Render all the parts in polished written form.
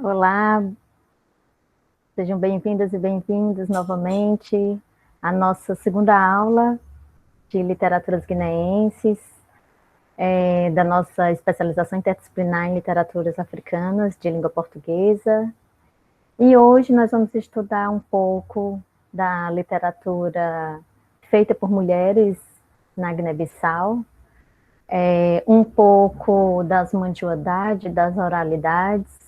Olá, sejam bem-vindas e bem-vindos novamente à nossa segunda aula de literaturas guineenses, da nossa especialização interdisciplinar em literaturas africanas de língua portuguesa. E hoje nós vamos estudar um pouco da literatura feita por mulheres na Guiné-Bissau, um pouco das mandioidades, das oralidades,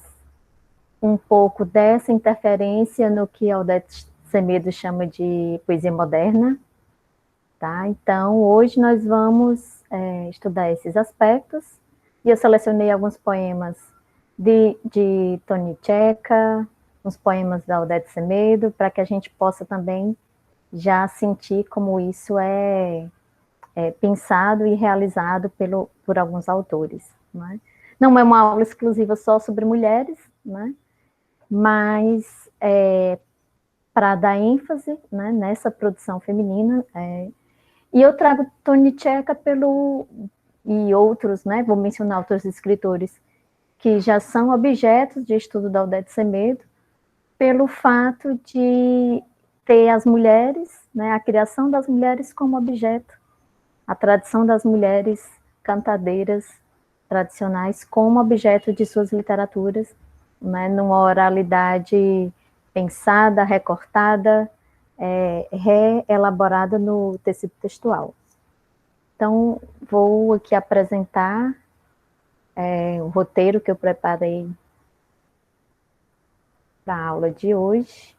um pouco dessa interferência no que Aldete Semedo chama de poesia moderna, tá? Então, hoje nós vamos estudar esses aspectos, e eu selecionei alguns poemas de Toni Checa, uns poemas da Aldete Semedo, para que a gente possa também já sentir como isso é pensado e realizado por alguns autores, né? Não é uma aula exclusiva só sobre mulheres, né? Mas para dar ênfase, né, nessa produção feminina. E eu trago Toni Checa e outros, né, vou mencionar outros escritores que já são objetos de estudo da Aldete Semedo, pelo fato de ter as mulheres, né, a criação das mulheres como objeto, a tradição das mulheres cantadeiras tradicionais como objeto de suas literaturas, né, numa oralidade pensada, recortada, reelaborada no tecido textual. Então, vou aqui apresentar o roteiro que eu preparei para a aula de hoje.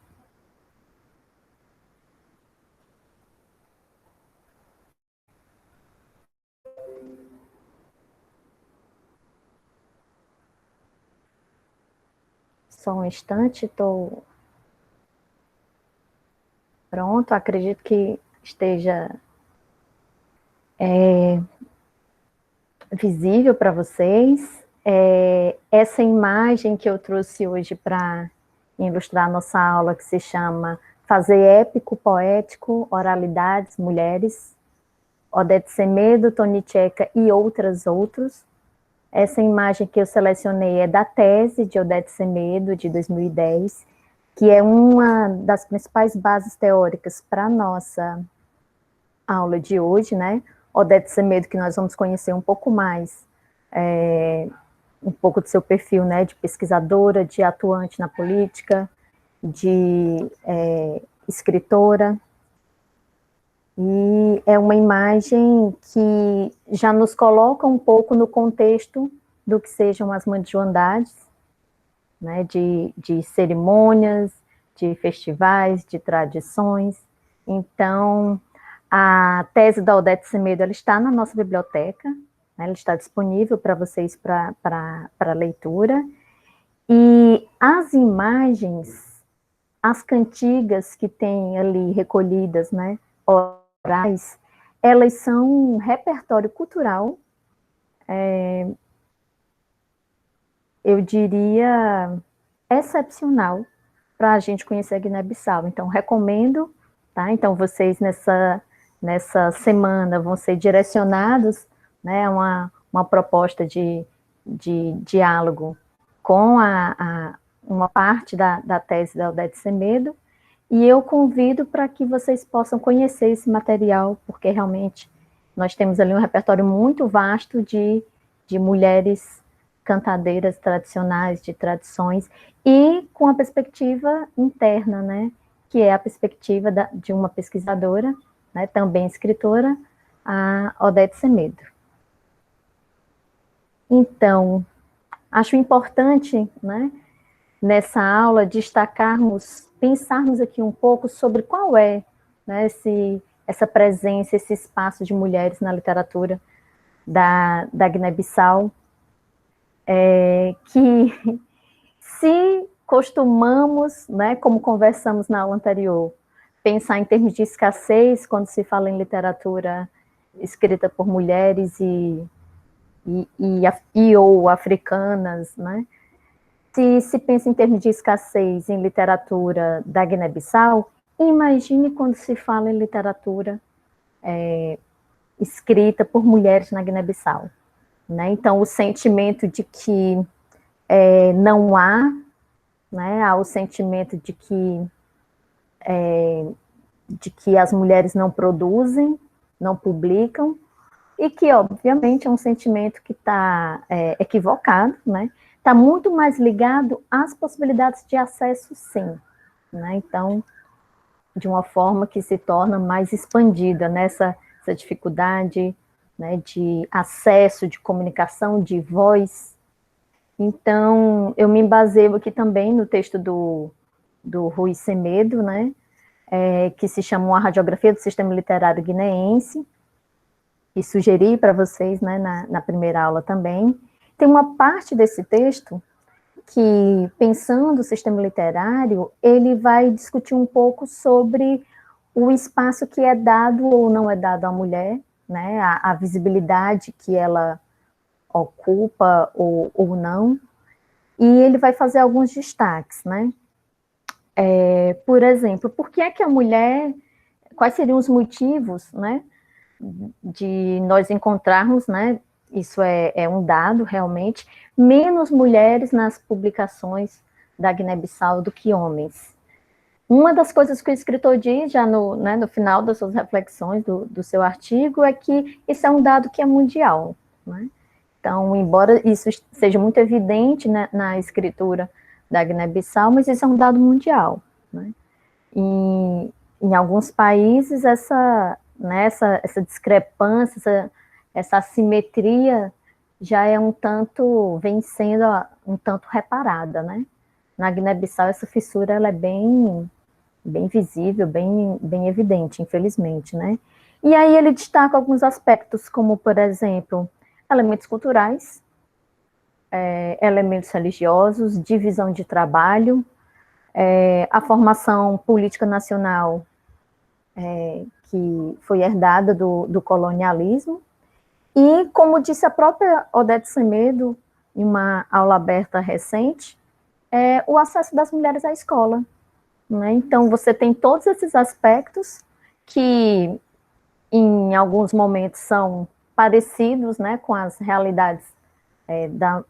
Só um instante, estou pronto, acredito que esteja visível para vocês. Essa imagem que eu trouxe hoje para ilustrar a nossa aula, que se chama Fazer Épico, Poético, Oralidades, Mulheres, Odete Semedo, Toni Checa e outros. Essa imagem que eu selecionei é da tese de Odete Semedo, de 2010, que é uma das principais bases teóricas para a nossa aula de hoje, né? Odete Semedo, que nós vamos conhecer um pouco mais, um pouco do seu perfil, né, de pesquisadora, de atuante na política, de escritora. E é uma imagem que já nos coloca um pouco no contexto do que sejam as mandioandades, né, de cerimônias, de festivais, de tradições. Então, a tese da Odete Semedo, ela está na nossa biblioteca, né, ela está disponível para vocês para leitura. E as imagens, as cantigas que tem ali recolhidas, né, orais, elas são um repertório cultural, eu diria, excepcional para a gente conhecer a Guiné-Bissau. Então, recomendo, tá? Então, vocês nessa semana vão ser direcionados, né, a uma proposta de diálogo com uma parte da tese da Odete Semedo, e eu convido para que vocês possam conhecer esse material, porque realmente nós temos ali um repertório muito vasto de mulheres cantadeiras tradicionais, de tradições, e com a perspectiva interna, né, que é a perspectiva de uma pesquisadora, né, também escritora, a Odete Semedo. Então, acho importante, né, nessa aula, destacarmos, pensarmos aqui um pouco sobre qual é, né, essa presença, esse espaço de mulheres na literatura da Guiné-Bissau, que se costumamos, né, como conversamos na aula anterior, pensar em termos de escassez quando se fala em literatura escrita por mulheres ou africanas, né? Se pensa em termos de escassez em literatura da Guiné-Bissau, imagine quando se fala em literatura escrita por mulheres na Guiné-Bissau, né? Então, o sentimento de que não há né? Há o sentimento de que as mulheres não produzem, não publicam, e que, obviamente, é um sentimento que está equivocado, né? Está muito mais ligado às possibilidades de acesso, sim, né? Então, de uma forma que se torna mais expandida nessa essa dificuldade, né, de acesso, de comunicação, de voz. Então, eu me baseio aqui também no texto do Rui Semedo, né, que se chama Uma Radiografia do Sistema Literário Guineense, e sugeri para vocês, né, na primeira aula também. Tem uma parte desse texto que, pensando o sistema literário, ele vai discutir um pouco sobre o espaço que é dado ou não é dado à mulher, né, a visibilidade que ela ocupa ou não, e ele vai fazer alguns destaques, né? Por exemplo, por que é que a mulher, quais seriam os motivos, né, de nós encontrarmos, né, isso é um dado realmente, menos mulheres nas publicações da Guiné-Bissau do que homens. Uma das coisas que o escritor diz já no final das suas reflexões do seu artigo é que isso é um dado que é mundial, né? Então, embora isso seja muito evidente, né, na escritura da Guiné-Bissau, mas isso é um dado mundial, né? E em alguns países essa discrepância, essa assimetria já é vem sendo um tanto reparada, né? Na Guiné-Bissau essa fissura ela é bem visível, bem evidente, infelizmente, né? E aí ele destaca alguns aspectos, como, por exemplo, elementos culturais, elementos religiosos, divisão de trabalho, a formação política nacional que foi herdada do colonialismo, e, como disse a própria Odete Semedo, em uma aula aberta recente, o acesso das mulheres à escola, né? Então, você tem todos esses aspectos que, em alguns momentos, são parecidos, né, com as realidades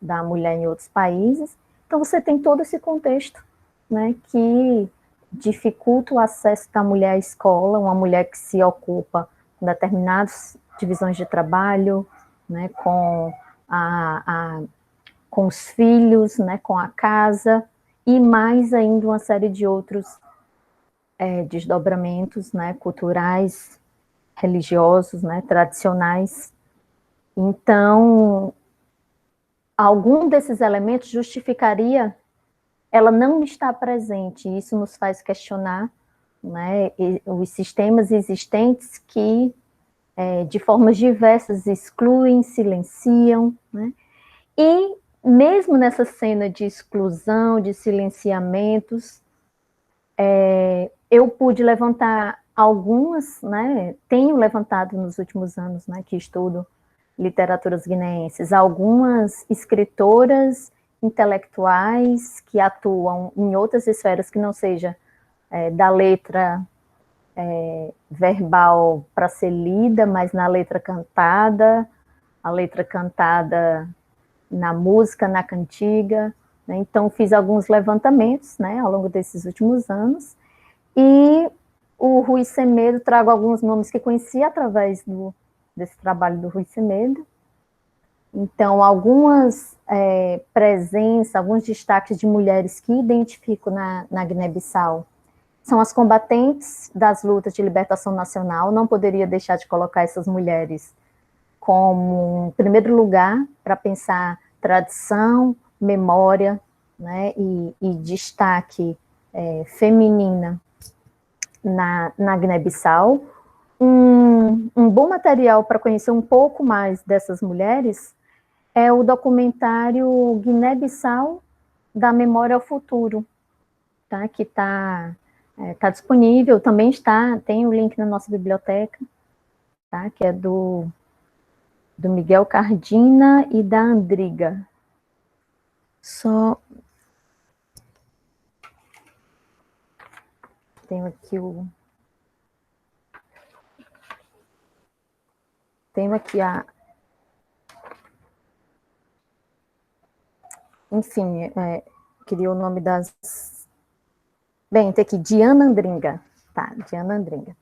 da mulher em outros países. Então, você tem todo esse contexto, né, que dificulta o acesso da mulher à escola, uma mulher que se ocupa com determinadas divisões de trabalho, né, com os filhos, né, com a casa, e mais ainda uma série de outros desdobramentos, né, culturais, religiosos, né, tradicionais. Então, algum desses elementos justificaria ela não estar presente. Isso nos faz questionar, né, os sistemas existentes que, de formas diversas, excluem, silenciam, né? E mesmo nessa cena de exclusão, de silenciamentos, eu pude levantar algumas, né, tenho levantado nos últimos anos, né, que estudo literaturas guineenses, algumas escritoras intelectuais que atuam em outras esferas que não seja da letra verbal para ser lida, mas na letra cantada, a letra cantada na música, na cantiga, né? Então fiz alguns levantamentos, né, ao longo desses últimos anos, e o Rui Semedo, trago alguns nomes que conheci através desse trabalho do Rui Semedo. Então, algumas presenças, alguns destaques de mulheres que identifico na Guiné-Bissau são as combatentes das lutas de libertação nacional. Não poderia deixar de colocar essas mulheres como um primeiro lugar para pensar tradição, memória, né, e destaque feminina na Guiné-Bissau. Um bom material para conhecer um pouco mais dessas mulheres é o documentário Guiné-Bissau, da Memória ao Futuro, tá? Que tá disponível, também tem o link na nossa biblioteca, tá? Que é do Miguel Cardina e da Andriga. Só tenho aqui enfim, queria o nome das... Bem, tem aqui, Diana Andringa. Tá, Diana Andringa.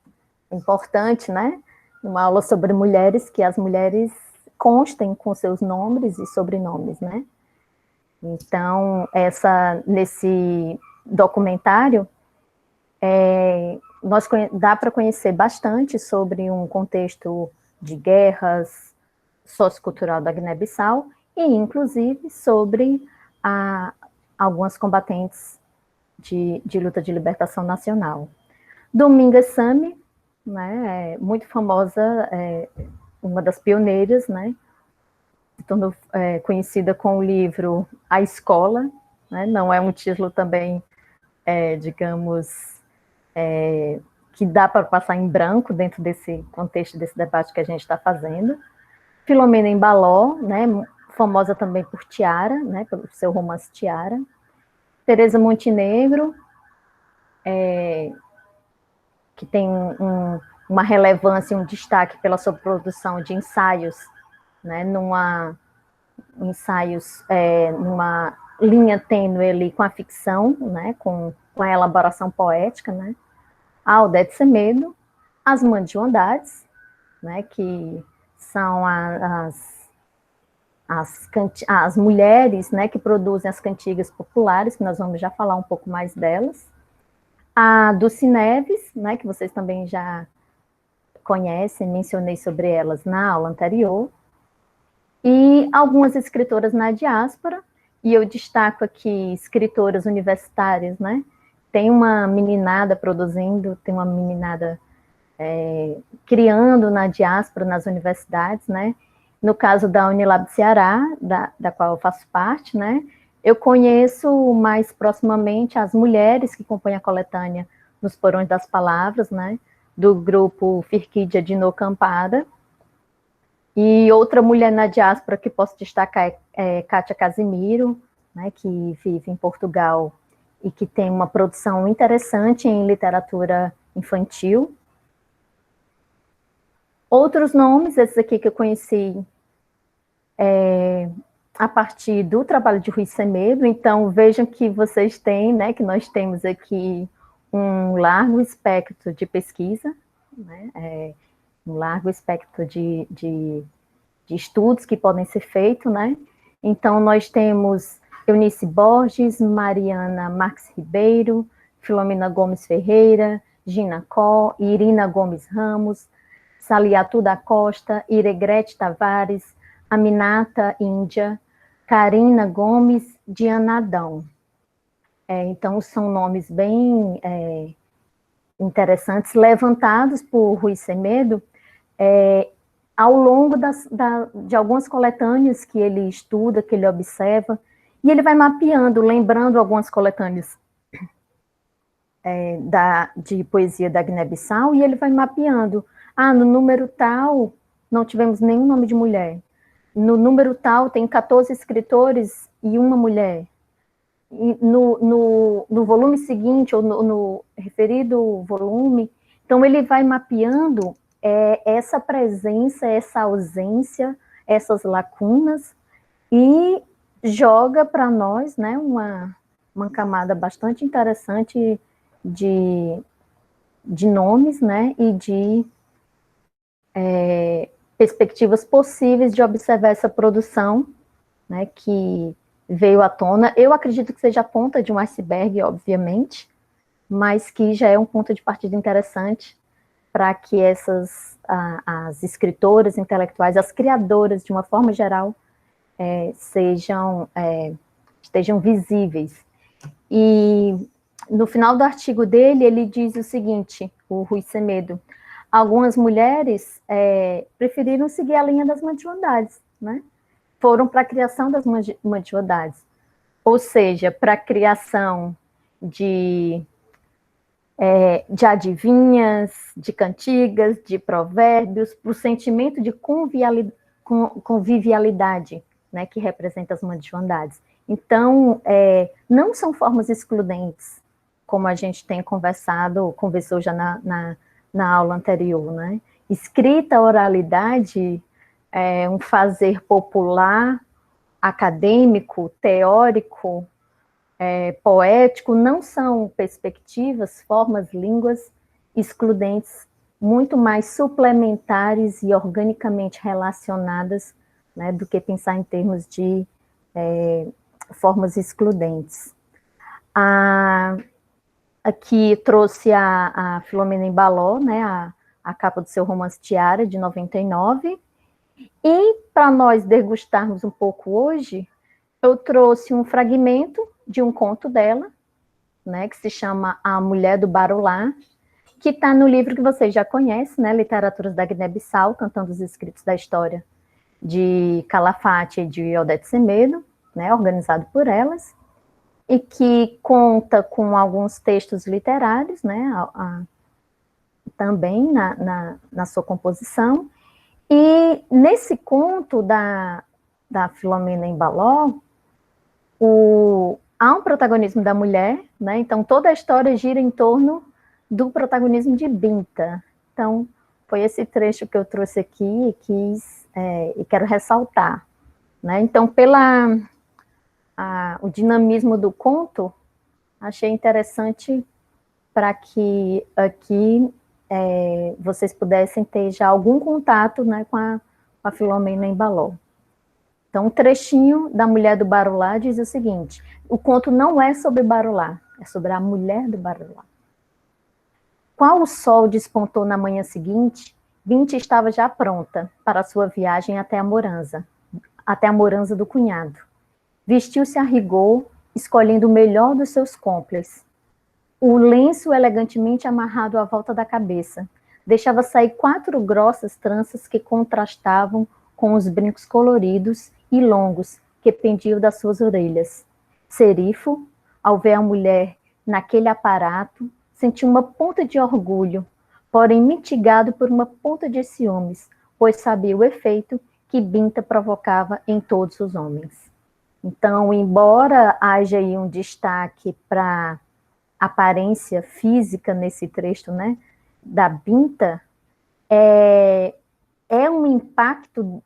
É importante, né? Uma aula sobre mulheres, que as mulheres constem com seus nomes e sobrenomes, né? Então, nesse documentário, dá para conhecer bastante sobre um contexto de guerras sociocultural da Guiné-Bissau e, inclusive, sobre algumas combatentes de luta de libertação nacional. Dominga Same, né, muito famosa, uma das pioneiras, né, tornou conhecida com o livro A Escola, né, não é um título também, digamos, que dá para passar em branco dentro desse contexto, desse debate que a gente está fazendo. Filomena Embaló, né, famosa também por Tiara, né, pelo seu romance Tiara. Teresa Montenegro, que tem uma relevância, um destaque pela sua produção de ensaios, né, numa linha tênue ali com a ficção, né, com a elaboração poética, né. A Odete Semedo, as Mandioandades, né, que são as mulheres, né, que produzem as cantigas populares, que nós vamos já falar um pouco mais delas. A Dulce Neves, né, que vocês também já conhecem, mencionei sobre elas na aula anterior. E algumas escritoras na diáspora, e eu destaco aqui escritoras universitárias, né? Tem uma meninada produzindo, tem uma meninada criando na diáspora, nas universidades, né? No caso da Unilab Ceará, da qual eu faço parte, né? Eu conheço mais proximamente as mulheres que compõem a coletânea Nos Porões das Palavras, né? Do grupo Firquídia de Nocampada. E outra mulher na diáspora que posso destacar é Kátia Casimiro, né? Que vive em Portugal e que tem uma produção interessante em literatura infantil. Outros nomes, esses aqui que eu conheci a partir do trabalho de Rui Semedo, então vejam que vocês têm, né, que nós temos aqui um largo espectro de pesquisa, né, um largo espectro de estudos que podem ser feitos, né. Então nós temos Eunice Borges, Mariana Marques Ribeiro, Filomena Gomes Ferreira, Gina Có, Irina Gomes Ramos, Saliatu da Costa, Iregrete Tavares, Aminata Índia, Karina Gomes, Diana Adão. Então, são nomes bem interessantes, levantados por Rui Semedo, ao longo de algumas coletâneas que ele estuda, que ele observa, e ele vai mapeando, lembrando algumas coletâneas de poesia da Guiné-Bissau, e ele vai mapeando. No número tal, não tivemos nenhum nome de mulher. No número tal, tem 14 escritores e uma mulher. E no volume seguinte, ou no referido volume, então ele vai mapeando essa presença, essa ausência, essas lacunas, e joga para nós, né, uma camada bastante interessante de nomes, né, e de perspectivas possíveis de observar essa produção, né, que veio à tona. Eu acredito que seja a ponta de um iceberg, obviamente, mas que já é um ponto de partida interessante para que as escritoras intelectuais, as criadoras, de uma forma geral, estejam visíveis. E no final do artigo dele, ele diz o seguinte, o Rui Semedo: algumas mulheres preferiram seguir a linha das mandioandades, né? Foram para a criação das mandioandades, ou seja, para a criação de adivinhas, de cantigas, de provérbios, para o sentimento de convivialidade, né, que representa as mandioandades. Então, não são formas excludentes, como a gente tem conversou já na aula anterior, né? Escrita, oralidade, um fazer popular, acadêmico, teórico, poético, não são perspectivas, formas, línguas excludentes, muito mais suplementares e organicamente relacionadas, né, do que pensar em termos de formas excludentes. Aqui trouxe a Filomena Embaló, né, a capa do seu romance Tiara, de 99, e para nós degustarmos um pouco hoje, eu trouxe um fragmento de um conto dela, né, que se chama A Mulher do Barulá, que está no livro que vocês já conhecem, né, Literaturas da Guiné-Bissau, Cantando os Escritos da História, de Calafate e de Odete Semedo, né, organizado por elas, e que conta com alguns textos literários, né, também na sua composição. E nesse conto da Filomena Embaló, há um protagonismo da mulher, né, então toda a história gira em torno do protagonismo de Binta. Então, foi esse trecho que eu trouxe aqui e quero ressaltar. Né? Então, o dinamismo do conto, achei interessante para que aqui vocês pudessem ter já algum contato, né, com a Filomena Embaló. Então, um trechinho da Mulher do Barulá diz o seguinte: o conto não é sobre Barulá, é sobre a mulher do Barulá. Qual o sol despontou na manhã seguinte, Binta estava já pronta para a sua viagem até a morança do cunhado. Vestiu-se a rigor, escolhendo o melhor dos seus cómplices. O lenço elegantemente amarrado à volta da cabeça deixava sair 4 grossas tranças que contrastavam com os brincos coloridos e longos que pendiam das suas orelhas. Serifo, ao ver a mulher naquele aparato, sentiu uma ponta de orgulho, porém mitigado por uma ponta de ciúmes, pois sabia o efeito que Binta provocava em todos os homens. Então, embora haja aí um destaque para a aparência física nesse trecho, né, da Binta, é um impacto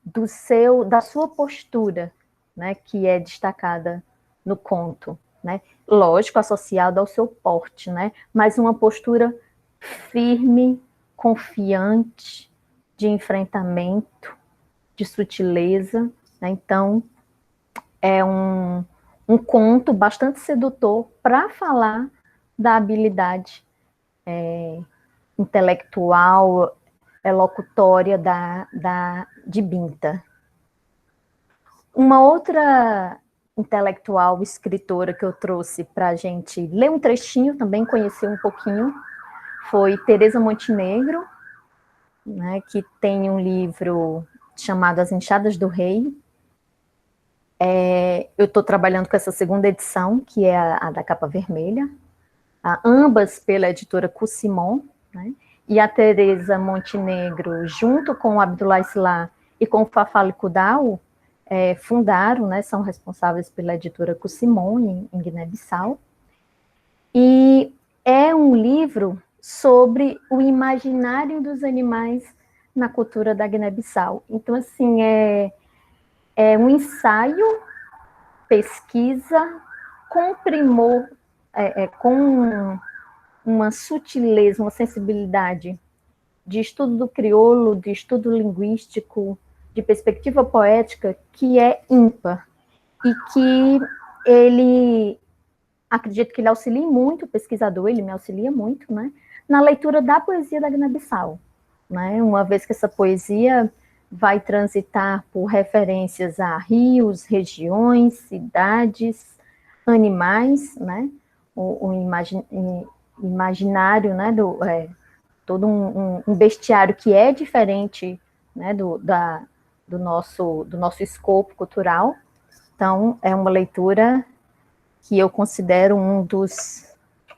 da sua postura, né, que é destacada no conto, né? Lógico, associado ao seu porte, né? Mas uma postura firme, confiante, de enfrentamento, de sutileza, né? Então, é um conto bastante sedutor para falar da habilidade intelectual, elocutória de Binta. Uma outra intelectual, escritora que eu trouxe para a gente ler um trechinho, também conhecer um pouquinho, foi Teresa Montenegro, né, que tem um livro chamado As Enxadas do Rei. Eu estou trabalhando com essa segunda edição, que é a da capa vermelha, ambas pela editora Cussimon, né, e a Teresa Montenegro, junto com o Abdullah Islah e com o Fafali Kudau, fundaram, né, são responsáveis pela editora Cussimon, em Guiné-Bissau, e é um livro sobre o imaginário dos animais na cultura da Guiné-Bissau. Então, assim, é um ensaio, pesquisa, com primor, com uma sutileza, uma sensibilidade de estudo do crioulo, de estudo linguístico, de perspectiva poética, que é ímpar. E que ele, acredito que ele auxilia muito o pesquisador, ele me auxilia muito, né, na leitura da poesia da Guiné-Bissau, né, uma vez que essa poesia vai transitar por referências a rios, regiões, cidades, animais, né, o imaginário, né, todo um bestiário que é diferente, né, do nosso escopo cultural. Então, é uma leitura que eu considero um dos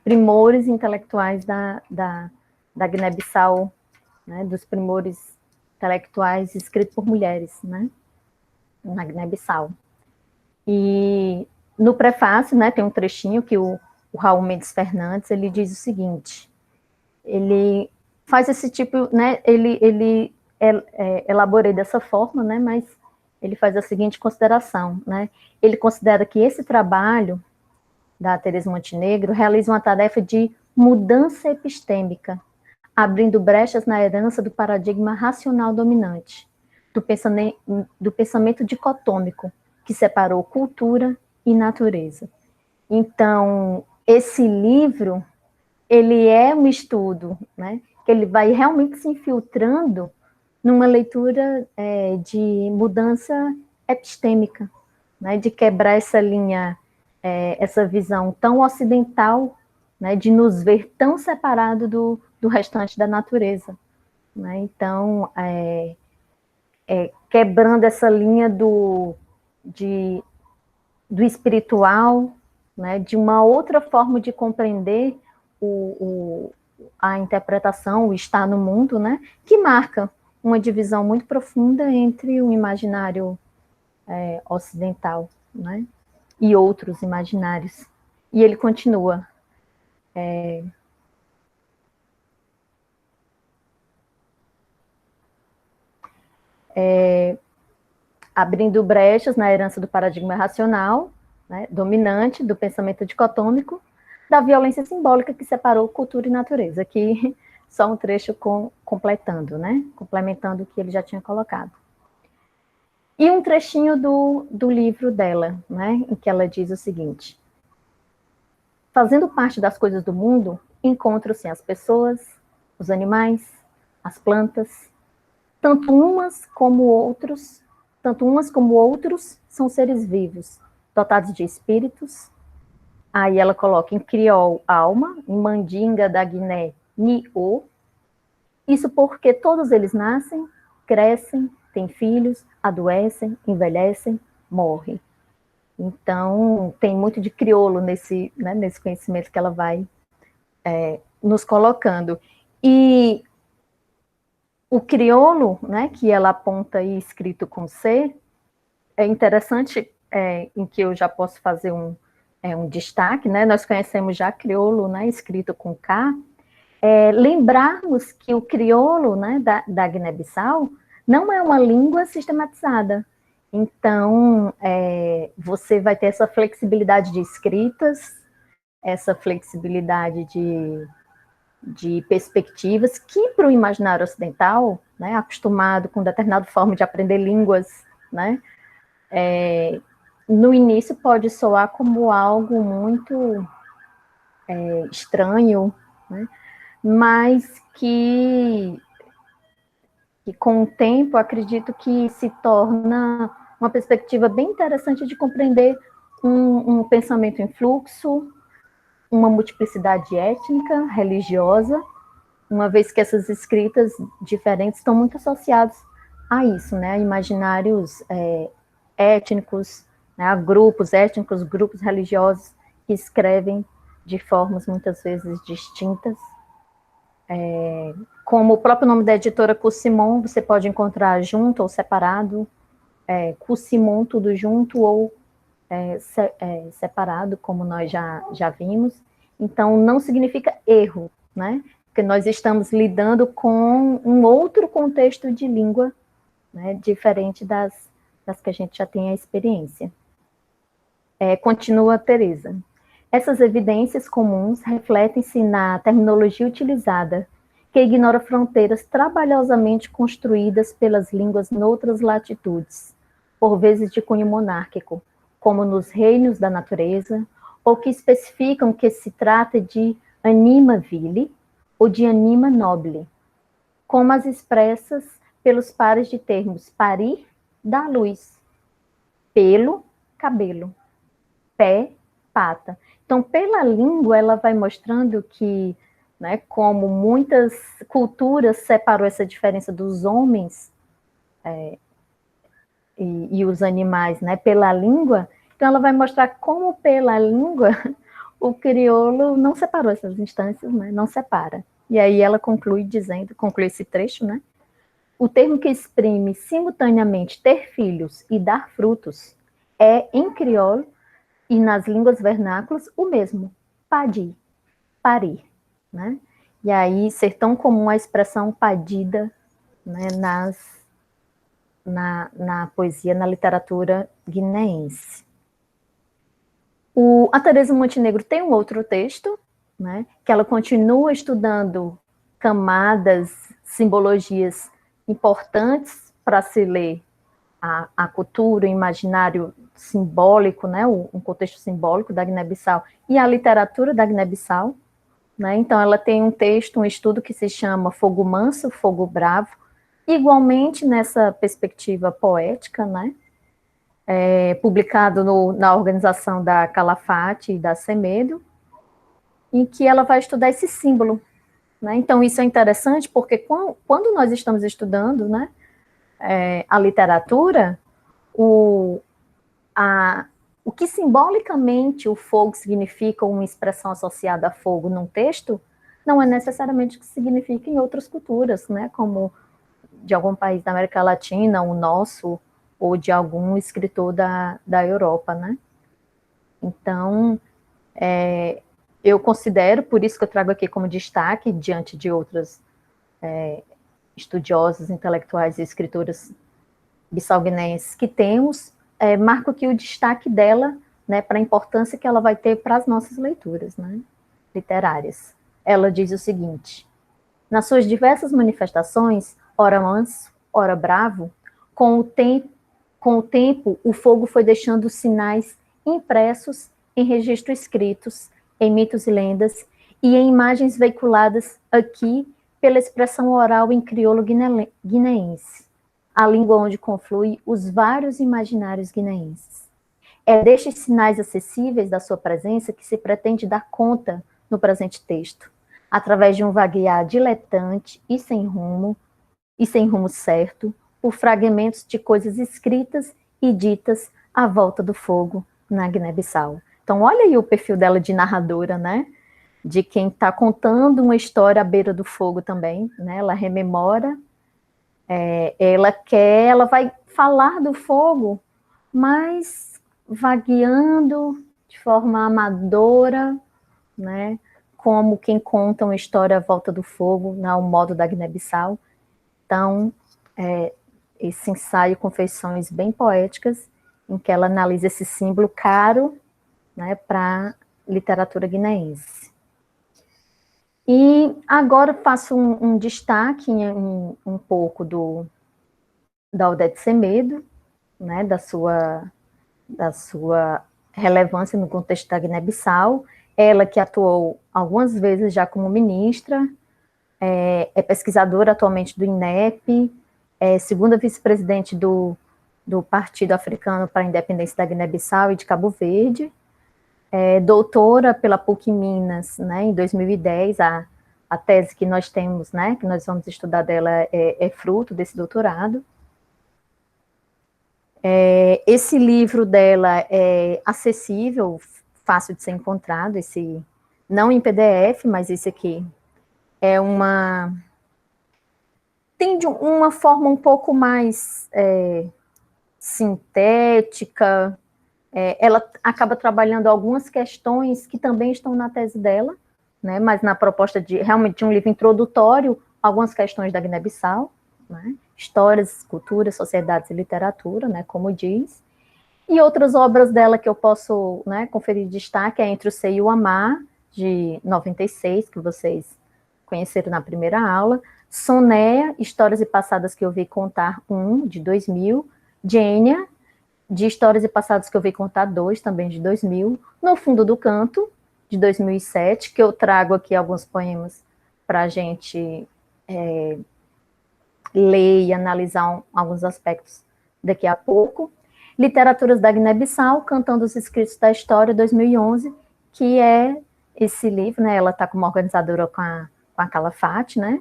primores intelectuais da Guiné-Bissau, né, dos primores intelectuais escritos por mulheres, né, na Guiné-Bissau. E no prefácio, né, tem um trechinho que o Raul Mendes Fernandes, ele diz o seguinte, ele faz esse tipo, né, ele elaborei dessa forma, né, mas ele faz a seguinte consideração, né, ele considera que esse trabalho da Teresa Montenegro, realiza uma tarefa de mudança epistêmica, abrindo brechas na herança do paradigma racional dominante, do pensamento dicotômico, que separou cultura e natureza. Então, esse livro, ele é um estudo, né, que ele vai realmente se infiltrando numa leitura de mudança epistêmica, né, de quebrar essa linha, essa visão tão ocidental, né, de nos ver tão separado do restante da natureza. Né? Então, quebrando essa linha do espiritual, né, de uma outra forma de compreender a interpretação, o estar no mundo, né, que marca uma divisão muito profunda entre o imaginário ocidental, né, e outros imaginários. E ele continua. Abrindo brechas na herança do paradigma racional, né, dominante, do pensamento dicotômico, da violência simbólica que separou cultura e natureza. Aqui só um trecho completando, né, complementando o que ele já tinha colocado. E um trechinho do livro dela, né, em que ela diz o seguinte: fazendo parte das coisas do mundo, encontram-se as pessoas, os animais, as plantas, tanto umas como outros são seres vivos, dotados de espíritos. Aí ela coloca em criol, alma, em mandinga da Guiné, ni-o. Isso porque todos eles nascem, crescem, têm filhos, adoecem, envelhecem, morrem. Então, tem muito de crioulo nesse conhecimento que ela vai nos colocando. E o crioulo, né, que ela aponta aí escrito com C, é interessante, em que eu já posso fazer um destaque, né, nós conhecemos já crioulo, né, escrito com K, lembrarmos que o crioulo, né, da Guiné-Bissau não é uma língua sistematizada. Então, você vai ter essa flexibilidade de escritas, essa flexibilidade de perspectivas que, para o imaginário ocidental, né, acostumado com determinada forma de aprender línguas, né, no início pode soar como algo muito estranho, né, mas que com o tempo acredito que se torna uma perspectiva bem interessante de compreender um pensamento em fluxo, uma multiplicidade étnica, religiosa, uma vez que essas escritas diferentes estão muito associadas a isso, né, a imaginários étnicos, né, a grupos étnicos, grupos religiosos que escrevem de formas muitas vezes distintas. Como o próprio nome da editora Cussimon, você pode encontrar junto ou separado, Cussimon tudo junto ou separado, como nós já vimos. Então, não significa erro, né? Porque nós estamos lidando com um outro contexto de língua, né, diferente das que a gente já tem a experiência. Continua a Teresa. Essas evidências comuns refletem-se na terminologia utilizada, que ignora fronteiras trabalhosamente construídas pelas línguas noutras latitudes, por vezes de cunho monárquico, como nos reinos da natureza, ou que especificam que se trata de anima vile ou de anima nobile, como as expressas pelos pares de termos parir, dar luz, pelo, cabelo, pé, pata. Então, pela língua, ela vai mostrando que, né, como muitas culturas separou essa diferença dos homens e os animais, né, pela língua, então ela vai mostrar como pela língua o crioulo não separou essas instâncias, né, não separa. E aí ela conclui esse trecho, né, o termo que exprime simultaneamente ter filhos e dar frutos é, em crioulo e nas línguas vernáculas, o mesmo, padir, parir, né? E aí ser tão comum a expressão padida, né, na poesia, na literatura guineense. A Teresa Montenegro tem um outro texto, né, que ela continua estudando camadas, simbologias importantes para se ler a cultura, o imaginário simbólico, né, um contexto simbólico da Guiné-Bissau e a literatura da Guiné-Bissau, né? Então ela tem um texto, um estudo que se chama Fogo Manso, Fogo Bravo, igualmente nessa perspectiva poética, né? Publicado na organização da Calafate e da Semedo, em que ela vai estudar esse símbolo, né? Então isso é interessante porque quando nós estamos estudando, né, a literatura, o que simbolicamente o fogo significa, uma expressão associada a fogo num texto, não é necessariamente o que significa em outras culturas, né, como de algum país da América Latina, o nosso, ou de algum escritor da Europa, né. Então, eu considero, por isso que eu trago aqui como destaque, diante de outras estudiosos, intelectuais e escritoras bissau-guineenses que temos, marco aqui o destaque dela, né, para a importância que ela vai ter para as nossas leituras, né, literárias. Ela diz o seguinte: nas suas diversas manifestações, ora manso, ora bravo, com o tempo, o fogo foi deixando sinais impressos em registros escritos, em mitos e lendas, e em imagens veiculadas aqui pela expressão oral em crioulo guineense, a língua onde conflui os vários imaginários guineenses. É destes sinais acessíveis da sua presença que se pretende dar conta no presente texto, através de um vaguear diletante e sem rumo certo, por fragmentos de coisas escritas e ditas à volta do fogo na Guiné-Bissau. Então, olha aí o perfil dela de narradora, né? De quem está contando uma história à beira do fogo também, né? Ela rememora, ela vai falar do fogo, mas vagueando de forma amadora, né? Como quem conta uma história à volta do fogo, ao modo da Guiné-Bissau. Então, esse ensaio com feições bem poéticas, em que ela analisa esse símbolo caro, né, para a literatura guineense. E agora faço um destaque em um pouco da Odete Semedo, né, da sua relevância no contexto da Guiné-Bissau, ela que atuou algumas vezes já como ministra, é pesquisadora atualmente do INEP, é segunda vice-presidente do Partido Africano para a Independência da Guiné-Bissau e de Cabo Verde, doutora pela PUC Minas, né, em 2010, a tese que nós temos, né, que nós vamos estudar dela é fruto desse doutorado. Esse livro dela é acessível, fácil de ser encontrado, não em PDF, mas esse aqui tem de uma forma um pouco mais sintética. Ela acaba trabalhando algumas questões que também estão na tese dela, né, mas na proposta realmente de um livro introdutório, algumas questões da Guiné-Bissau, né, histórias, culturas, sociedades e literatura, né, como diz. E outras obras dela que eu posso, né, conferir destaque é Entre o Ser e o Amar, de 96, que vocês conheceram na primeira aula, Sonéia, Histórias e Passadas que eu vi contar, 1, de 2000, Gênia, de Histórias e Passados que eu vi contar, 2, também de 2000, No Fundo do Canto, de 2007, que eu trago aqui alguns poemas para a gente ler e analisar alguns aspectos daqui a pouco. Literaturas da Guiné-Bissau, Cantando os Escritos da História, 2011, que é esse livro, né, ela está como organizadora com a Calafate, né,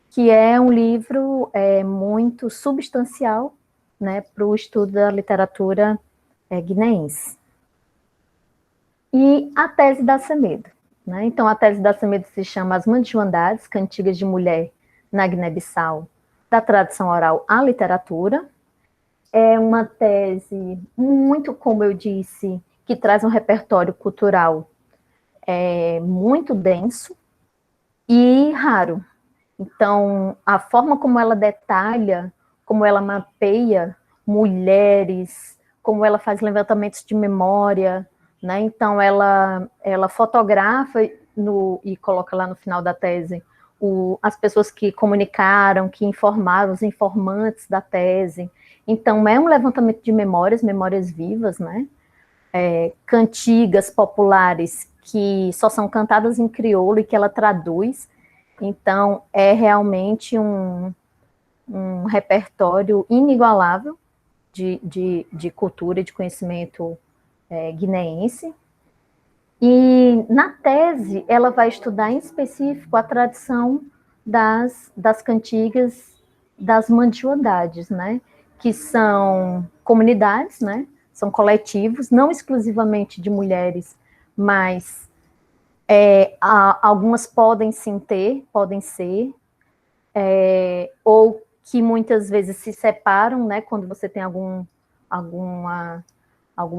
que é um livro muito substancial, né, para o estudo da literatura guineense. E a tese da Semedo, né? Então, a tese da Semedo se chama As Mandijuandades, Cantigas de Mulher na Guiné-Bissau, da tradição oral à literatura. É uma tese muito, como eu disse, que traz um repertório cultural muito denso e raro. Então, a forma como ela detalha, como ela mapeia mulheres, como ela faz levantamentos de memória, né? Então, ela fotografa e coloca lá no final da tese as pessoas que comunicaram, que informaram, os informantes da tese. Então, é um levantamento de memórias, memórias vivas, né? Cantigas populares que só são cantadas em crioulo e que ela traduz. Então, é realmente um repertório inigualável de cultura e de conhecimento guineense. E na tese, ela vai estudar em específico a tradição das cantigas das mandioandades, né? Que são comunidades, né? São coletivos, não exclusivamente de mulheres, mas algumas podem sim ter, podem ser, ou que muitas vezes se separam, né? Quando você tem algum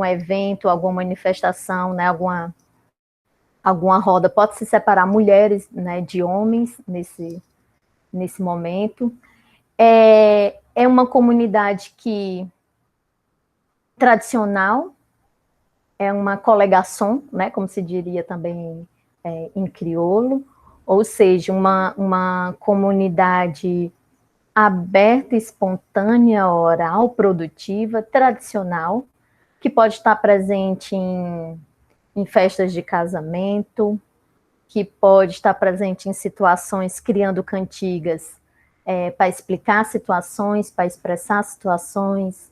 evento, alguma manifestação, né? Alguma roda, pode se separar mulheres, né, de homens nesse momento. É uma comunidade tradicional, é uma coligação, né, como se diria também em crioulo, ou seja, uma comunidade aberta, espontânea, oral, produtiva, tradicional, que pode estar presente em festas de casamento, que pode estar presente em situações, criando cantigas para explicar situações, para expressar situações,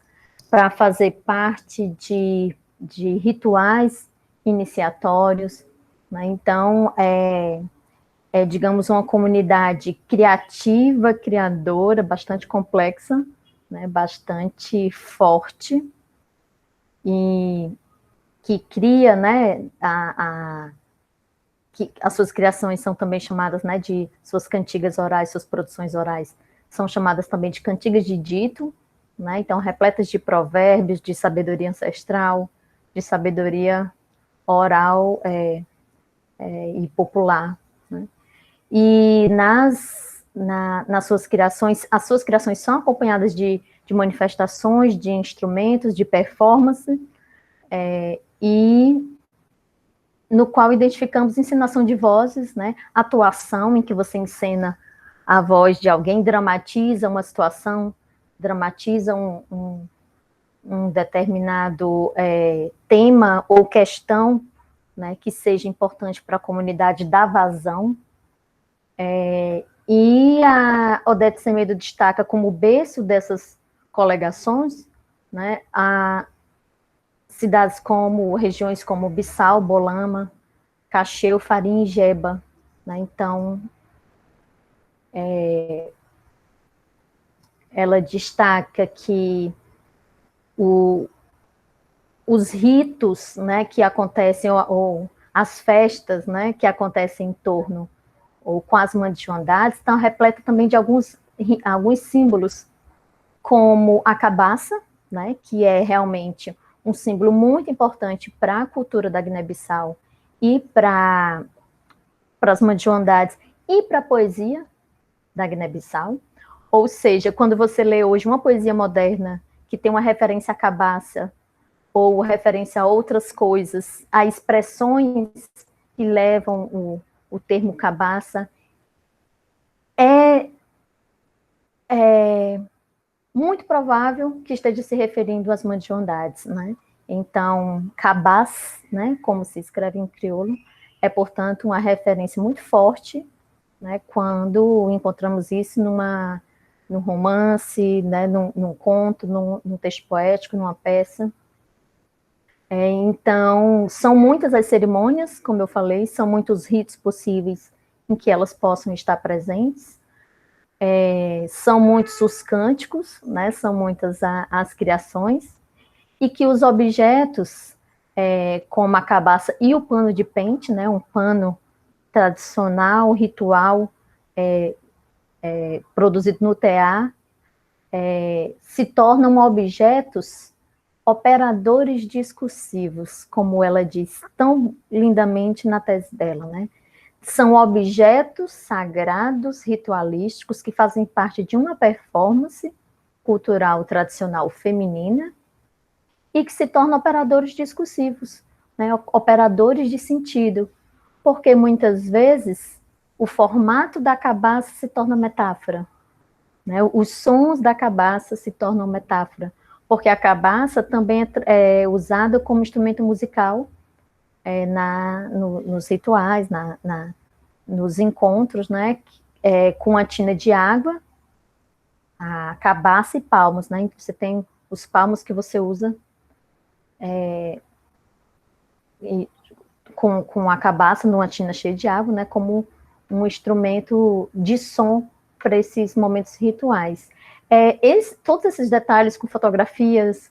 para fazer parte de rituais iniciatórios, né? Então, digamos, uma comunidade criativa, criadora, bastante complexa, né? Bastante forte, e que cria, né, que as suas criações são também chamadas, né, de suas cantigas orais, suas produções orais, são chamadas também de cantigas de dito, né, então repletas de provérbios, de sabedoria ancestral, de sabedoria oral e popular, né. E nas suas criações, as suas criações são acompanhadas de manifestações, de instrumentos, de performance, e no qual identificamos encenação de vozes, né? Atuação, em que você encena a voz de alguém, dramatiza uma situação, dramatiza um determinado tema ou questão, né, que seja importante para a comunidade, dá vazão. E a Odete Semedo destaca como berço dessas coligações, né, cidades como, regiões como Bissau, Bolama, Cacheu, Farim e Jeba, né? Então, ela destaca que os ritos, né, que acontecem, ou as festas, né, que acontecem em torno, ou com as mandioandades, estão repletas também de alguns símbolos, como a cabaça, né, que é realmente um símbolo muito importante para a cultura da Guiné-Bissau e para as mandioandades e para a poesia da Guiné-Bissau. Ou seja, quando você lê hoje uma poesia moderna que tem uma referência à cabaça ou referência a outras coisas, a expressões que levam o termo cabaça, é muito provável que esteja se referindo às mandioandades, né? Então, cabaz, né, como se escreve em crioulo, é, portanto, uma referência muito forte, né, quando encontramos isso num romance, né, num conto, num texto poético, numa peça. Então, são muitas as cerimônias, como eu falei, são muitos ritos possíveis em que elas possam estar presentes. São muitos os cânticos, né, são muitas as criações, e que os objetos, como a cabaça e o pano de pente, né, um pano tradicional, ritual, produzido no tear, se tornam objetos operadores discursivos, como ela diz tão lindamente na tese dela, né? São objetos sagrados, ritualísticos, que fazem parte de uma performance cultural tradicional feminina e que se tornam operadores discursivos, né, operadores de sentido, porque muitas vezes o formato da cabaça se torna metáfora, né, os sons da cabaça se tornam metáfora, porque a cabaça também é usada como instrumento musical nos rituais, nos encontros, né, com a tina de água, a cabaça e palmos, né, você tem os palmos que você usa com a cabaça numa tina cheia de água, né, como um instrumento de som para esses momentos rituais. Todos esses detalhes com fotografias,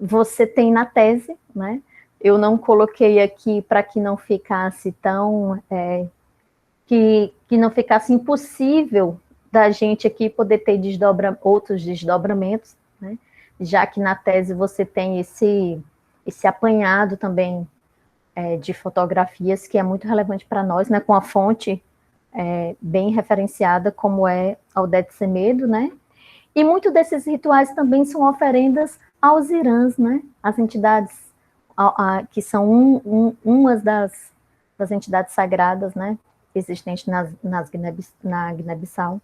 você tem na tese, né, eu não coloquei aqui para que não ficasse tão... que não ficasse impossível da gente aqui poder ter outros desdobramentos, né? Já que na tese você tem esse apanhado também de fotografias que é muito relevante para nós, né? Com a fonte bem referenciada, como é Aldete Semedo, né? E muitos desses rituais também são oferendas aos irãs, né? As entidades que são umas das entidades sagradas, né? Existentes na Guiné-Bissau.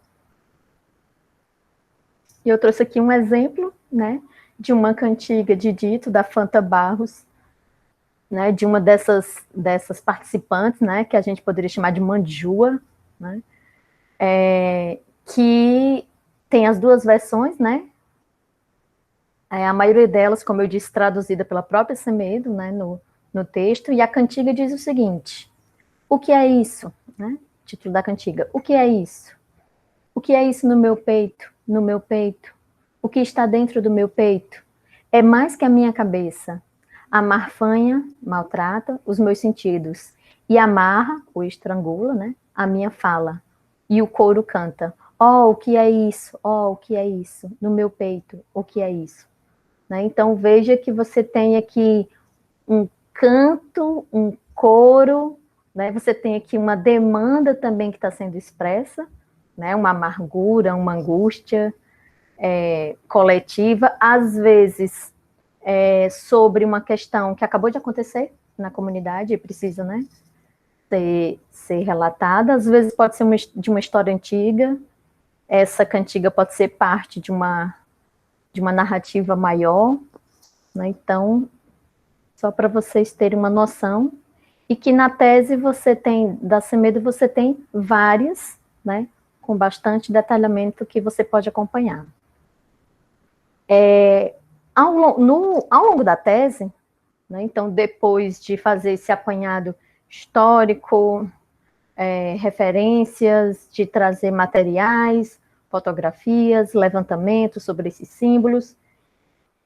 E eu trouxe aqui um exemplo, né, de uma cantiga de dito da Fanta Barros, né, de uma dessas participantes, né, que a gente poderia chamar de Mandjua, né, que tem as duas versões, né, a maioria delas, como eu disse, traduzida pela própria Semedo, né, no texto, e a cantiga diz o seguinte: o que é isso? Né? Título da cantiga. O que é isso? O que é isso no meu peito? No meu peito? O que está dentro do meu peito? É mais que a minha cabeça. A marfanha maltrata os meus sentidos e amarra, ou estrangula, né, a minha fala. E o coro canta: oh, o que é isso? Oh, o que é isso? No meu peito, o que é isso? Né? Então, veja que você tem aqui um canto, um coro, né? Você tem aqui uma demanda também que está sendo expressa, né? Uma amargura, uma angústia coletiva, às vezes sobre uma questão que acabou de acontecer na comunidade e precisa, né, ser relatada, às vezes pode ser de uma história antiga, essa cantiga pode ser parte de uma narrativa maior, né? Então, só para vocês terem uma noção, e que na tese da Semedo, você tem várias, né, com bastante detalhamento que você pode acompanhar. Ao longo da tese, né, então, depois de fazer esse apanhado histórico, referências, de trazer materiais, fotografias, levantamentos sobre esses símbolos,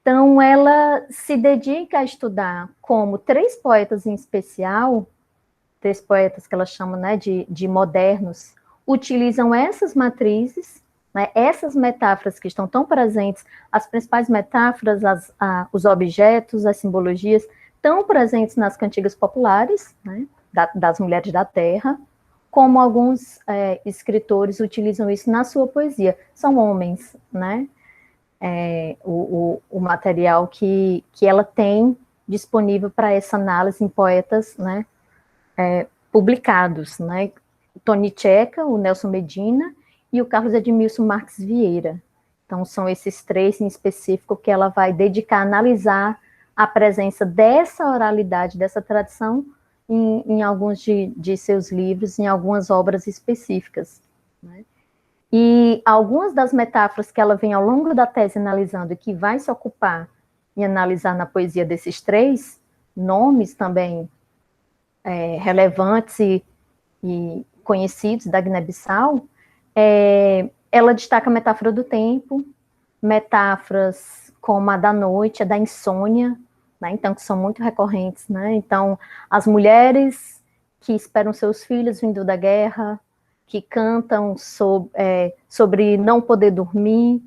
então, ela se dedica a estudar como 3 poetas em especial, 3 poetas que ela chama, né, de modernos, utilizam essas matrizes, né, essas metáforas que estão tão presentes, as principais metáforas, os objetos, as simbologias, tão presentes nas cantigas populares, né, das mulheres da terra, como alguns escritores utilizam isso na sua poesia. São homens, né? O material que ela tem disponível para essa análise em poetas, né, publicados, né, Toni Tcheca, o Nelson Medina e o Carlos Edmilson Marques Vieira. Então, são esses 3 em específico que ela vai dedicar a analisar a presença dessa oralidade, dessa tradição, em alguns de seus livros, em algumas obras específicas, né? E algumas das metáforas que ela vem ao longo da tese analisando e que vai se ocupar em analisar na poesia desses 3 nomes também relevantes e conhecidos da Guiné-Bissau, ela destaca a metáfora do tempo, metáforas como a da noite, a da insônia, né, então, que são muito recorrentes, né? Então, as mulheres que esperam seus filhos vindo da guerra, que cantam sobre não poder dormir,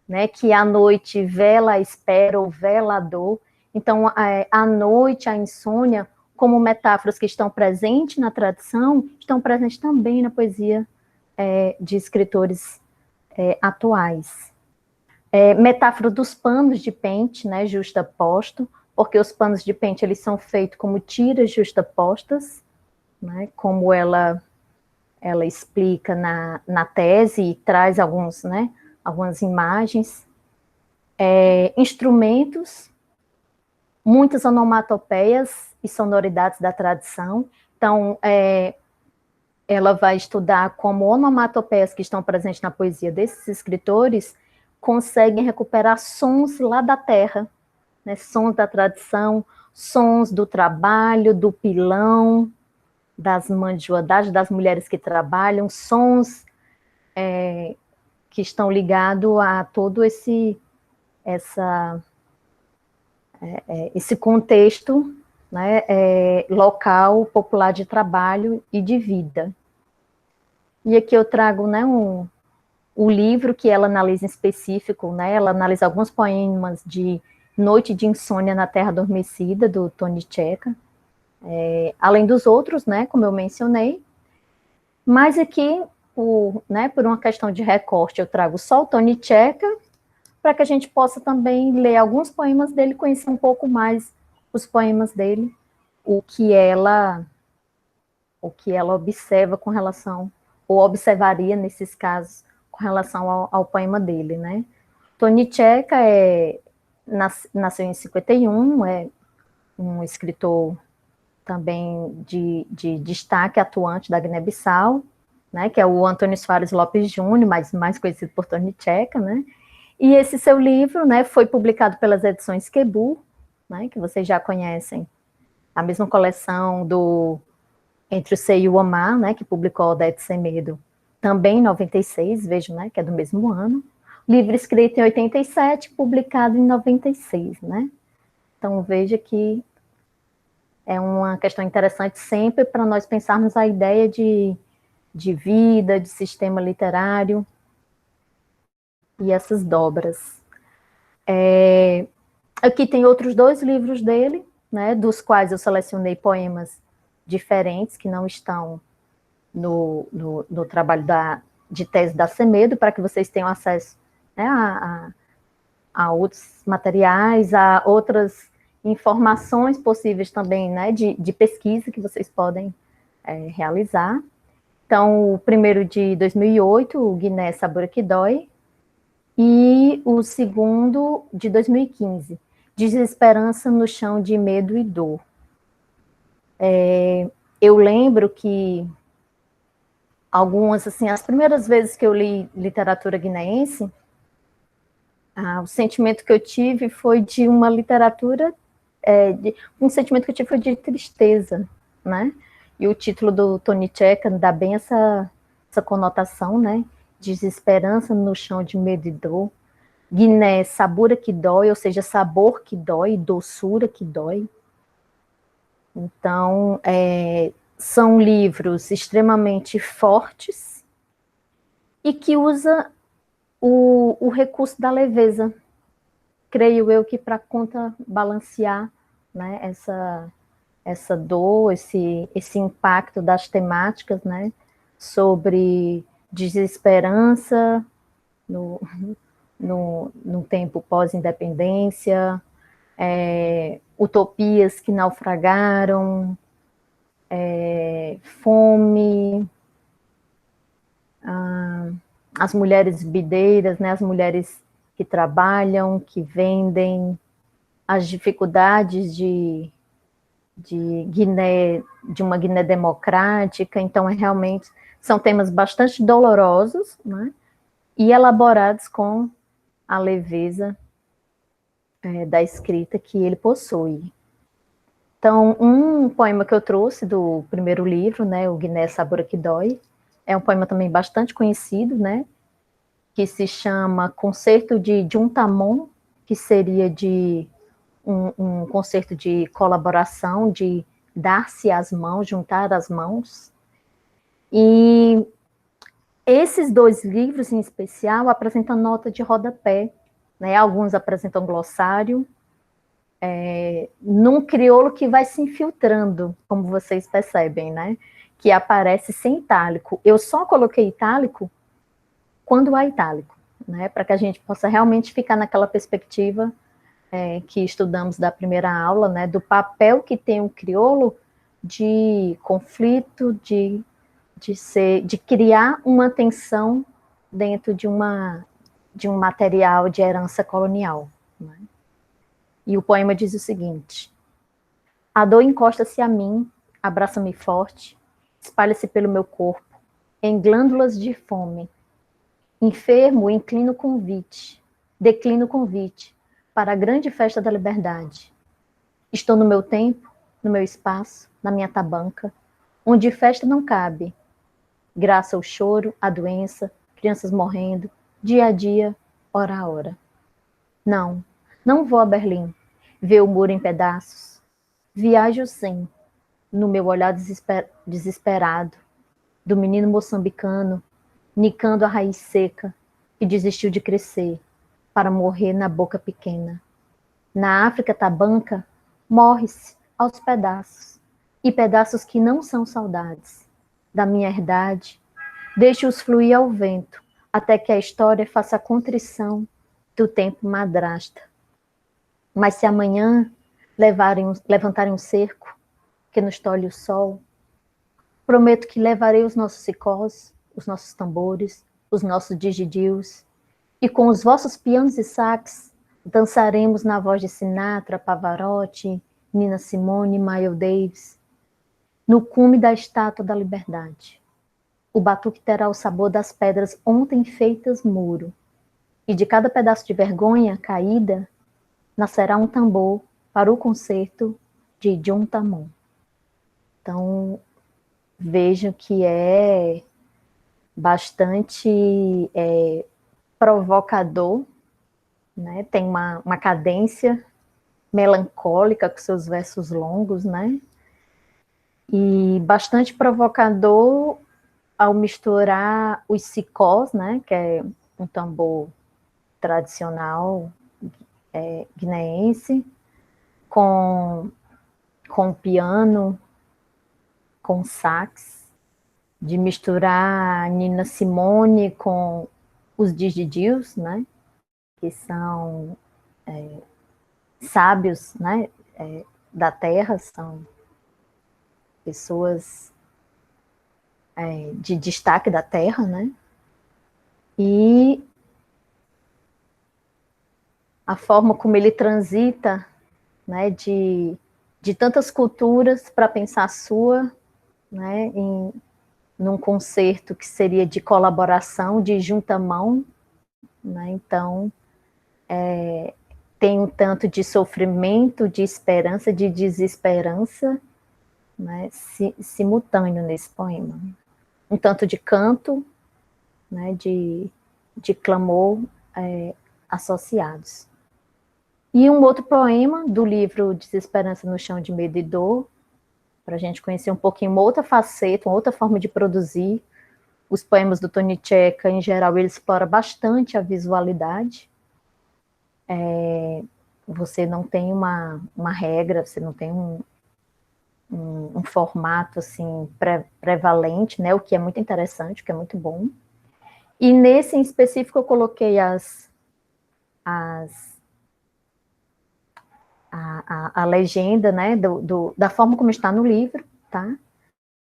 né, que à noite vela a espera ou vela a dor. Então, a noite, a insônia, como metáforas que estão presentes na tradição, estão presentes também na poesia de escritores atuais. Metáfora dos panos de pente, né, justaposto, porque os panos de pente eles são feitos como tiras justapostas, né, como ela explica na tese e traz algumas imagens, instrumentos, muitas onomatopeias e sonoridades da tradição. Então, ela vai estudar como onomatopeias que estão presentes na poesia desses escritores conseguem recuperar sons lá da terra, né, sons da tradição, sons do trabalho, do pilão, das mandiodagens, das mulheres que trabalham, sons que estão ligados a todo esse contexto, né, local, popular de trabalho e de vida. E aqui eu trago, né, o livro que ela analisa em específico, né, ela analisa alguns poemas de Noite de Insônia na Terra Adormecida, do Tony Checa, além dos outros, né, como eu mencionei, mas aqui, por uma questão de recorte, eu trago só o Tony Checa, para que a gente possa também ler alguns poemas dele, conhecer um pouco mais os poemas dele, o que ela observa com relação, ou observaria nesses casos, com relação ao poema dele, né? Tony Checa nasceu em 51, é um escritor também de destaque atuante da Guiné-Bissau, né, que é o Antônio Soares Lopes Júnior, mais conhecido por Tony Checa, né? E esse seu livro, né, foi publicado pelas edições Quebu, né, que vocês já conhecem, a mesma coleção do Entre o Ser e o Amar, né, que publicou Odete Semedo, também em 96, vejo, né, que é do mesmo ano. Livro escrito em 87, publicado em 96, né? Então, veja que é uma questão interessante sempre para nós pensarmos a ideia de vida, de sistema literário e essas dobras. Aqui tem outros 2 livros dele, né, dos quais eu selecionei poemas diferentes que não estão no trabalho de tese da Semedo, para que vocês tenham acesso, né, a outros materiais, a outras informações possíveis também, né, de pesquisa que vocês podem realizar. Então, o primeiro de 2008, o Guiné Sabor que Dói, e o segundo de 2015, Desesperança no Chão de Medo e Dor. Eu lembro que as primeiras vezes que eu li literatura guineense, o sentimento que eu tive foi de uma literatura, um sentimento que eu tive foi de tristeza, né? E o título do Tony Checa dá bem essa conotação, né? Desesperança no chão de medo e dor. Guiné, sabura que dói, ou seja, sabor que dói, doçura que dói. Então, são livros extremamente fortes e que usa o recurso da leveza, creio eu que para contrabalancear, né, essa dor, esse impacto das temáticas, né, sobre desesperança no tempo pós-independência, utopias que naufragaram, fome, as mulheres bideiras, né, as mulheres que trabalham, que vendem, as dificuldades de Guiné, de uma Guiné democrática. Então, realmente são temas bastante dolorosos, né, e elaborados com a leveza da escrita que ele possui. Então, um poema que eu trouxe do primeiro livro, né, o Guiné Sabor que Dói, é um poema também bastante conhecido, né, que se chama Concerto de Juntamon, que seria de um concerto de colaboração, de dar-se as mãos, juntar as mãos. E esses 2 livros, em especial, apresentam nota de rodapé, né? Alguns apresentam glossário, num crioulo que vai se infiltrando, como vocês percebem, né? Que aparece sem itálico. Eu só coloquei itálico quando há itálico, né? Para que a gente possa realmente ficar naquela perspectiva que estudamos da primeira aula, né, do papel que tem o crioulo de conflito, de criar uma tensão dentro de um material de herança colonial. Né? E o poema diz o seguinte: a dor encosta-se a mim, abraça-me forte, espalha-se pelo meu corpo, em glândulas de fome. Enfermo, declino o convite para a grande festa da liberdade. Estou no meu tempo, no meu espaço, na minha tabanca, onde festa não cabe. Graça ao choro, à doença, crianças morrendo, dia a dia, hora a hora. Não, não vou a Berlim, ver o muro em pedaços. Viajo sim, no meu olhar desesperado, do menino moçambicano, nicando a raiz seca, que desistiu de crescer, para morrer na boca pequena. Na África tabanca, morre-se aos pedaços, e pedaços que não são saudades. Da minha herdade, deixe-os fluir ao vento, até que a história faça a contrição do tempo madrasta. Mas se amanhã levantarem um cerco, que nos tolhe o sol, prometo que levarei os nossos sicós, os nossos tambores, os nossos digidius, e com os vossos pianos e sax, dançaremos na voz de Sinatra, Pavarotti, Nina Simone, Miles Davis, no cume da estátua da liberdade. O batuque terá o sabor das pedras ontem feitas muro, e de cada pedaço de vergonha caída, nascerá um tambor para o concerto de John Tamon. Então, vejo que é bastante provocador, né? Tem uma cadência melancólica com seus versos longos, né? E bastante provocador ao misturar os sicós, né? Que é um tambor tradicional guineense, com piano, com sax, de misturar Nina Simone com os digidius, né? Que são sábios, né? Da terra, são pessoas de destaque da terra, né? E a forma como ele transita, né, de tantas culturas para pensar a sua, né, num concerto que seria de colaboração, de junta-mão, né? Então, tem um tanto de sofrimento, de esperança, de desesperança, né, simultâneo nesse poema. Um tanto de canto, né, de clamor associados. E um outro poema do livro Desesperança no Chão de Medo e Dor, para a gente conhecer um pouquinho uma outra faceta, uma outra forma de produzir. Os poemas do Tony Cheka, em geral, ele explora bastante a visualidade. Você não tem uma regra, você não tem um formato assim prevalente, né? O que é muito interessante, o que é muito bom. E nesse em específico eu coloquei a legenda, né, da forma como está no livro, tá?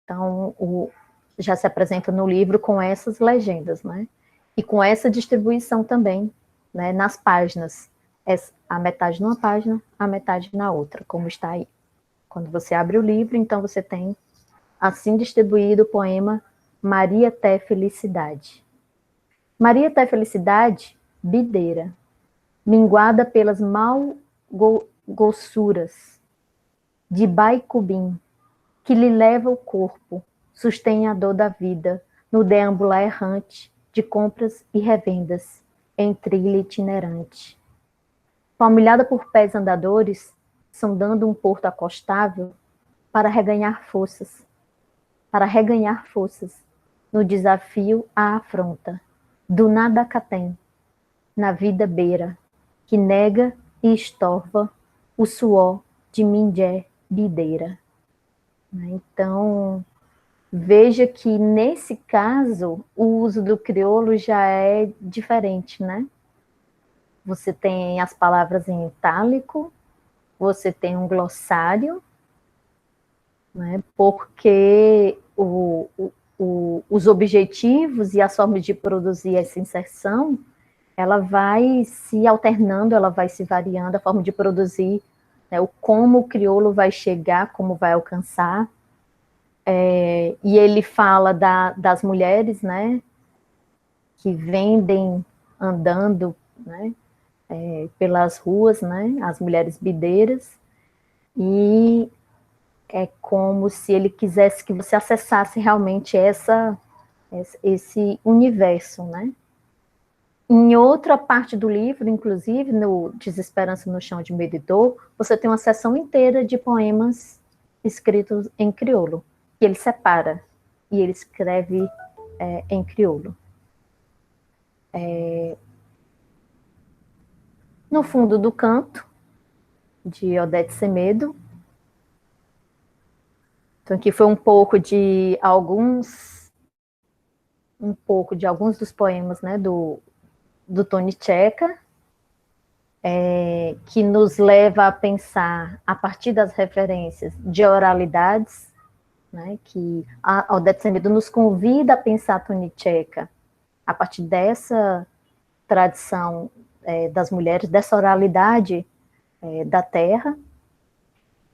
Então, já se apresenta no livro com essas legendas, né? E com essa distribuição também, né, nas páginas. A metade numa página, a metade na outra, como está aí. Quando você abre o livro, então você tem assim distribuído o poema Maria Té Felicidade. Maria Té Felicidade, bideira, minguada pelas malgossuras de Baicubim, que lhe leva o corpo, sustém a dor da vida, no deambular errante de compras e revendas, em trilha itinerante. Palmilhada por pés andadores, sondando um porto acostável, para reganhar forças, no desafio à afronta, do nada catem, na vida beira, que nega e estorva o suor de Mindé bideira. Então, veja que nesse caso, o uso do crioulo já é diferente, né? você tem as palavras em itálico, você tem um glossário, né, porque os objetivos e as formas de produzir essa inserção, ela vai se alternando, ela vai se variando, a forma de produzir, né, o como o crioulo vai chegar, como vai alcançar. E ele fala das mulheres, né, que vendem andando, né, pelas ruas, né, as mulheres bideiras, e é como se ele quisesse que você acessasse realmente esse universo, né. Em outra parte do livro, inclusive, no Desesperança no Chão de Medo e Dor, você tem uma seção inteira de poemas escritos em crioulo, que ele separa, e ele escreve em crioulo. No Fundo do Canto, de Odete Semedo. Então, aqui foi um pouco de alguns dos poemas, né, do Tony Checa, que nos leva a pensar, a partir das referências de oralidades, né, que a Odete Semedo nos convida a pensar a Tony Checa a partir dessa tradição das mulheres, dessa oralidade da terra.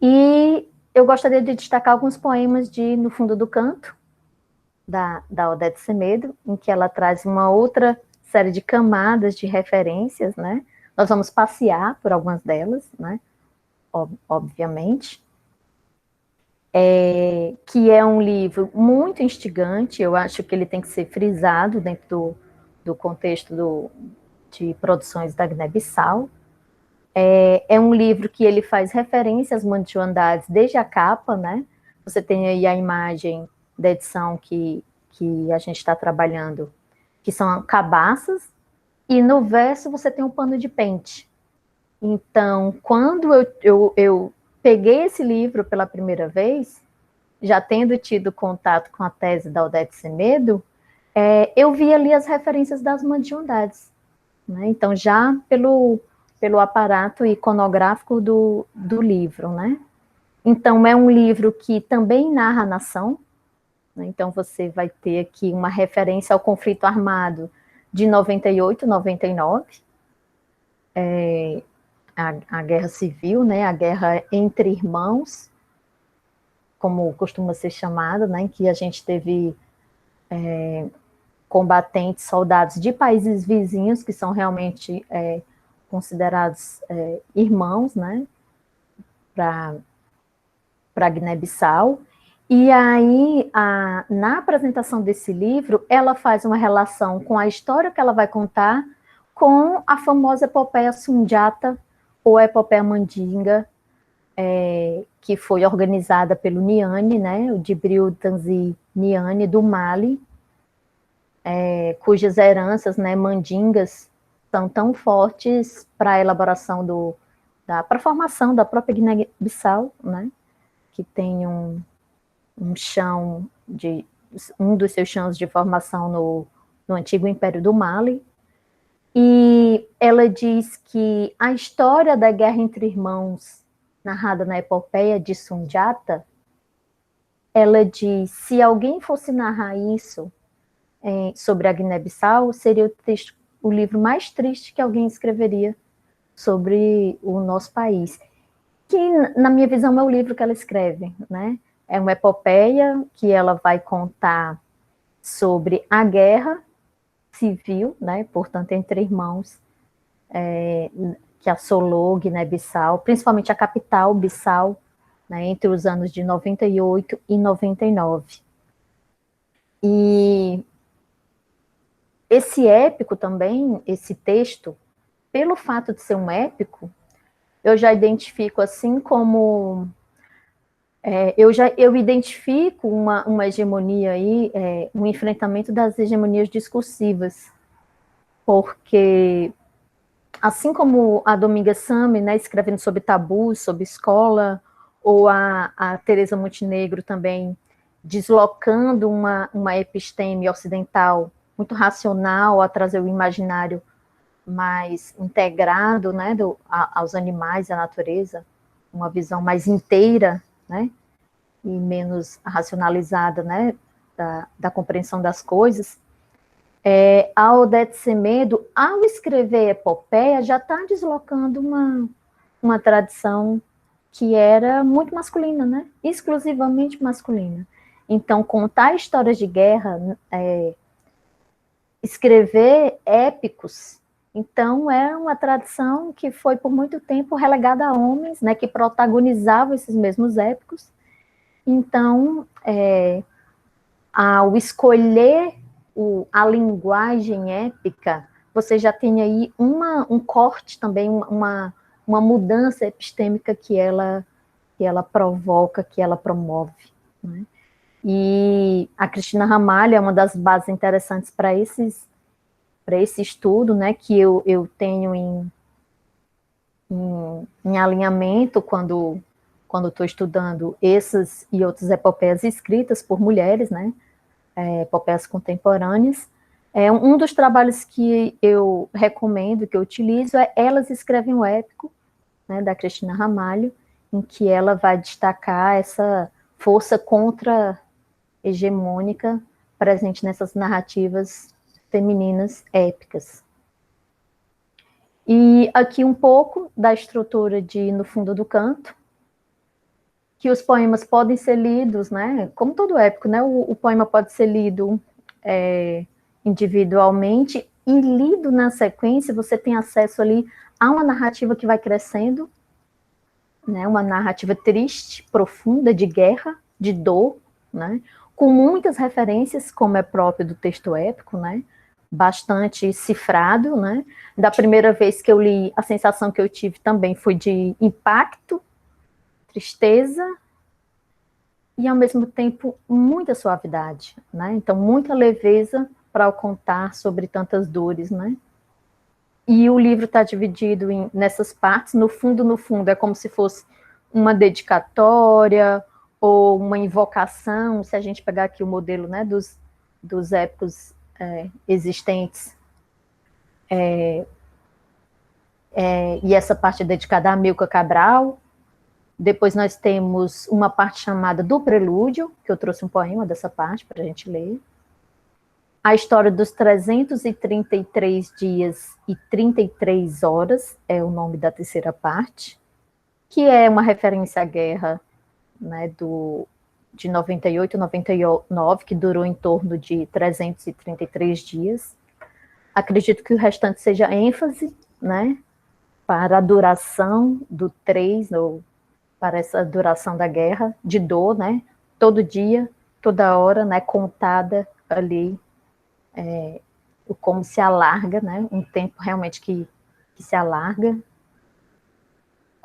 E eu gostaria de destacar alguns poemas de No Fundo do Canto, da Odete Semedo, em que ela traz uma outra série de camadas de referências, né? Nós vamos passear por algumas delas, né? Obviamente. Que é um livro muito instigante, eu acho que ele tem que ser frisado dentro do contexto de produções da Guiné-Bissau. É um livro que ele faz referência às mandioandades desde a capa, né? Você tem aí a imagem da edição que a gente está trabalhando, que são cabaças, e no verso você tem um pano de pente. Então, quando eu peguei esse livro pela primeira vez, já tendo tido contato com a tese da Odete Semedo, eu vi ali as referências das mandioandades, né? Então, já pelo aparato iconográfico do livro, né? Então, é um livro que também narra a nação, né? Então, você vai ter aqui uma referência ao conflito armado de 98, 99, a guerra civil, né? A guerra entre irmãos, como costuma ser chamada, né? Em que a gente teve combatentes, soldados de países vizinhos, que são realmente considerados irmãos, né? Para Guiné-Bissau. E aí, na apresentação desse livro, ela faz uma relação com a história que ela vai contar com a famosa epopeia Sundiata, ou epopeia Mandinga, que foi organizada pelo Niane, né, o Djibril Tanzi Niane, do Mali, cujas heranças, né, mandingas, são tão fortes para a elaboração para a formação da própria Guiné-Bissau, né, que tem um chão um dos seus chãos de formação no antigo Império do Mali. E ela diz que a história da guerra entre irmãos, narrada na epopeia de Sundiata, ela diz, se alguém fosse narrar isso sobre a Guiné-Bissau, seria o livro mais triste que alguém escreveria sobre o nosso país. Que, na minha visão, é o livro que ela escreve, né? É uma epopeia que ela vai contar sobre a guerra civil, né? Portanto, entre irmãos, que assolou Guiné-Bissau, principalmente a capital, Bissau, né? Entre os anos de 98 e 99. E esse épico também, esse texto, pelo fato de ser um épico, eu já identifico assim como eu identifico uma hegemonia aí, um enfrentamento das hegemonias discursivas, porque assim como a Dominga Same, né, escrevendo sobre tabus, sobre escola, ou a Teresa Montenegro também deslocando uma episteme ocidental muito racional a trazer o imaginário mais integrado, né, aos animais, à natureza, uma visão mais inteira, né, e menos racionalizada, né, da compreensão das coisas, a Odete Semedo, ao escrever Epopeia, já está deslocando uma tradição que era muito masculina, né, exclusivamente masculina. Então, contar histórias de guerra, escrever épicos, então é uma tradição que foi por muito tempo relegada a homens, né, que protagonizavam esses mesmos épicos. Então, ao escolher a linguagem épica, você já tem aí um corte também, uma mudança epistêmica que ela provoca, que ela promove, né? E a Cristina Ramalho é uma das bases interessantes para esse estudo, né, que eu tenho em alinhamento quando estou estudando essas e outras epopeias escritas por mulheres, né, epopeias contemporâneas. Um dos trabalhos que eu recomendo, que eu utilizo, é Elas Escrevem o Épico, né, da Cristina Ramalho, em que ela vai destacar essa força contra-hegemônica presente nessas narrativas femininas épicas. E aqui um pouco da estrutura de No Fundo do Canto, que os poemas podem ser lidos, né, como todo épico, né, o poema pode ser lido individualmente, e lido na sequência, você tem acesso ali a uma narrativa que vai crescendo, né, uma narrativa triste, profunda, de guerra, de dor, né, com muitas referências, como é próprio do texto épico, né, bastante cifrado, né, da primeira vez que eu li, a sensação que eu tive também foi de impacto, tristeza, e ao mesmo tempo muita suavidade, né, então muita leveza para contar sobre tantas dores, né. E o livro está dividido nessas partes, no fundo, é como se fosse uma dedicatória ou uma invocação, se a gente pegar aqui o modelo, né, dos épicos existentes, e essa parte é dedicada a Amilcar Cabral. Depois nós temos uma parte chamada do Prelúdio, que eu trouxe um poema dessa parte para a gente ler. A história dos 333 dias e 33 horas é o nome da terceira parte, que é uma referência à guerra, né, de 98 a 99, que durou em torno de 333 dias. Acredito que o restante seja ênfase, né, para a duração do 3, ou para essa duração da guerra, de dor, né, todo dia, toda hora, né, contada ali, como se alarga, né, um tempo realmente que se alarga.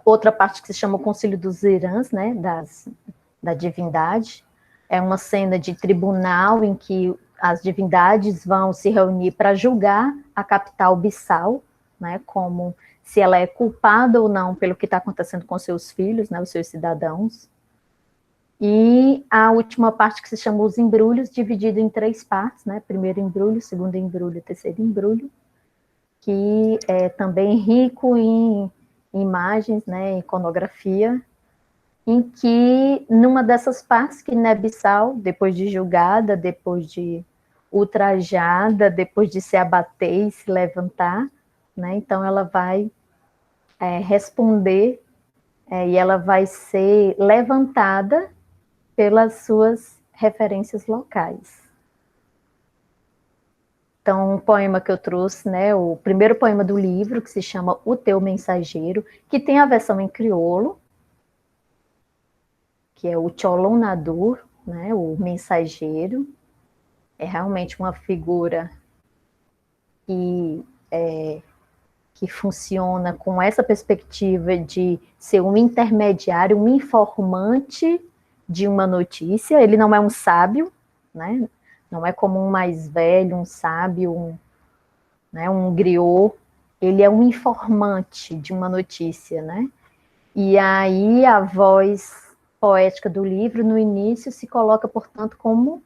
Outra parte que se chama o Concílio dos Irãs, né, da divindade, é uma cena de tribunal em que as divindades vão se reunir para julgar a capital Bissau, né, como se ela é culpada ou não pelo que está acontecendo com seus filhos, né, os seus cidadãos. E a última parte que se chama Os Embrulhos, dividido em 3 partes, né, primeiro embrulho, segundo embrulho, terceiro embrulho, que é também rico em imagens, né, iconografia, em que, numa dessas partes, que Nebissau, depois de julgada, depois de ultrajada, depois de se abater e se levantar, né, então ela vai responder, e ela vai ser levantada pelas suas referências locais. Então, um poema que eu trouxe, né, o primeiro poema do livro, que se chama O Teu Mensageiro, que tem a versão em crioulo, que é o Cholon Nadur, né, o mensageiro. É realmente uma figura que funciona com essa perspectiva de ser um intermediário, um informante de uma notícia. Ele não é um sábio, né, não é como um mais velho, um sábio, um griot. Ele é um informante de uma notícia, né? E aí a voz poética do livro, no início, se coloca, portanto, como,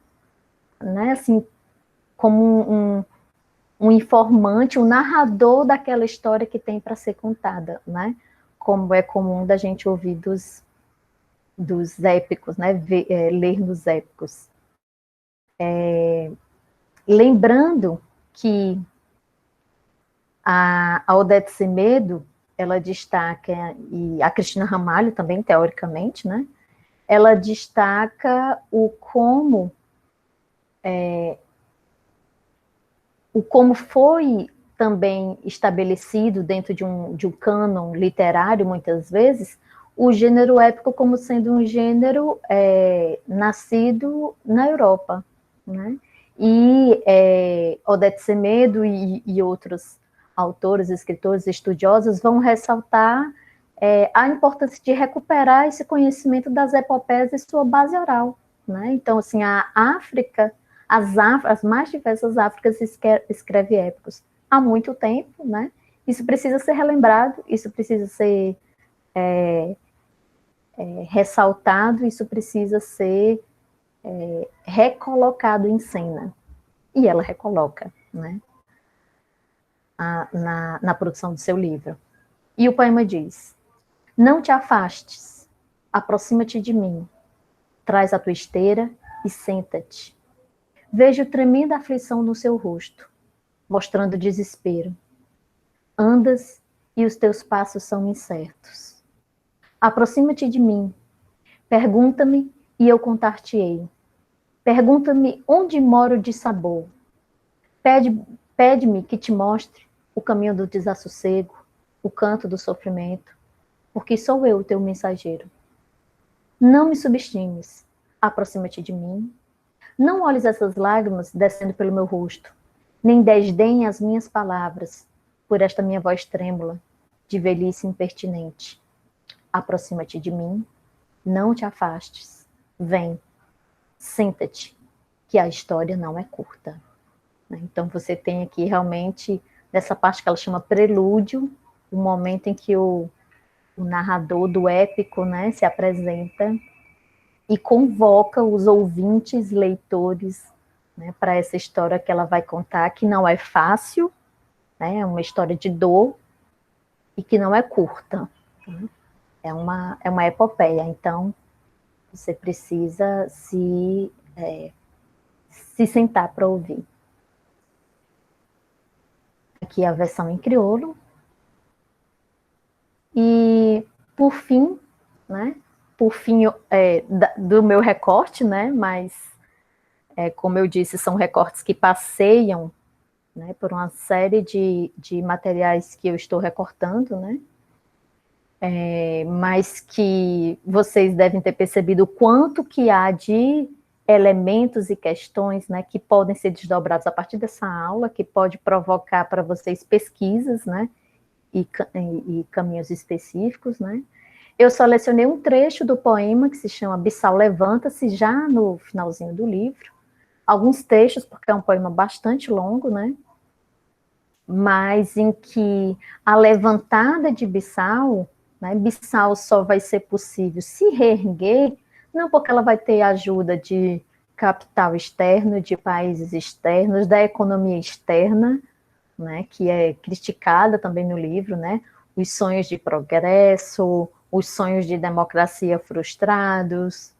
né, assim, como um informante, um narrador daquela história que tem para ser contada, né? Como é comum da gente ouvir dos épicos, né? Ler nos épicos. Lembrando que a Odete Semedo, ela destaca, e a Cristina Ramalho também, teoricamente, né? Ela destaca o como foi também estabelecido dentro de um cânon literário, muitas vezes, o gênero épico como sendo um gênero nascido na Europa, né? E Odete Semedo e outros autores, escritores, estudiosos vão ressaltar a importância de recuperar esse conhecimento das epopeias e sua base oral, né? Então, assim, a África, as mais diversas Áfricas escreve épicos há muito tempo, né? Isso precisa ser relembrado, isso precisa ser ressaltado, isso precisa ser recolocado em cena. E ela recoloca, né? Na produção do seu livro. E o poema diz: não te afastes, aproxima-te de mim, traz a tua esteira e senta-te. Vejo tremenda aflição no seu rosto, mostrando desespero. Andas e os teus passos são incertos. Aproxima-te de mim, pergunta-me e eu contar-te-ei. Pergunta-me onde moro de sabor. Pede-me que te mostre o caminho do desassossego, o canto do sofrimento, porque sou eu o teu mensageiro. Não me subestimes, aproxima-te de mim. Não olhes essas lágrimas descendo pelo meu rosto, nem desdenhe as minhas palavras, por esta minha voz trêmula, de velhice impertinente. Aproxima-te de mim, não te afastes. Vem, senta-te, que a história não é curta. Então você tem aqui realmente, nessa parte que ela chama prelúdio, o momento em que o narrador do épico, né, se apresenta e convoca os ouvintes, leitores, né, para essa história que ela vai contar, que não é fácil, né, é uma história de dor e que não é curta. É uma epopeia, então você precisa se sentar para ouvir. Aqui a versão em crioulo. E, por fim, né, do meu recorte, né, mas, como eu disse, são recortes que passeiam, né, por uma série de materiais que eu estou recortando, né, mas que vocês devem ter percebido o quanto que há de elementos e questões, né, que podem ser desdobrados a partir dessa aula, que pode provocar para vocês pesquisas, né, e caminhos específicos, né. Eu selecionei um trecho do poema que se chama Bissau Levanta-se, já no finalzinho do livro, alguns trechos, porque é um poema bastante longo, né, mas em que a levantada de Bissau, né, Bissau só vai ser possível se reerguer, não porque ela vai ter ajuda de capital externo, de países externos, da economia externa, né, que é criticada também no livro, né, os sonhos de progresso, os sonhos de democracia frustrados,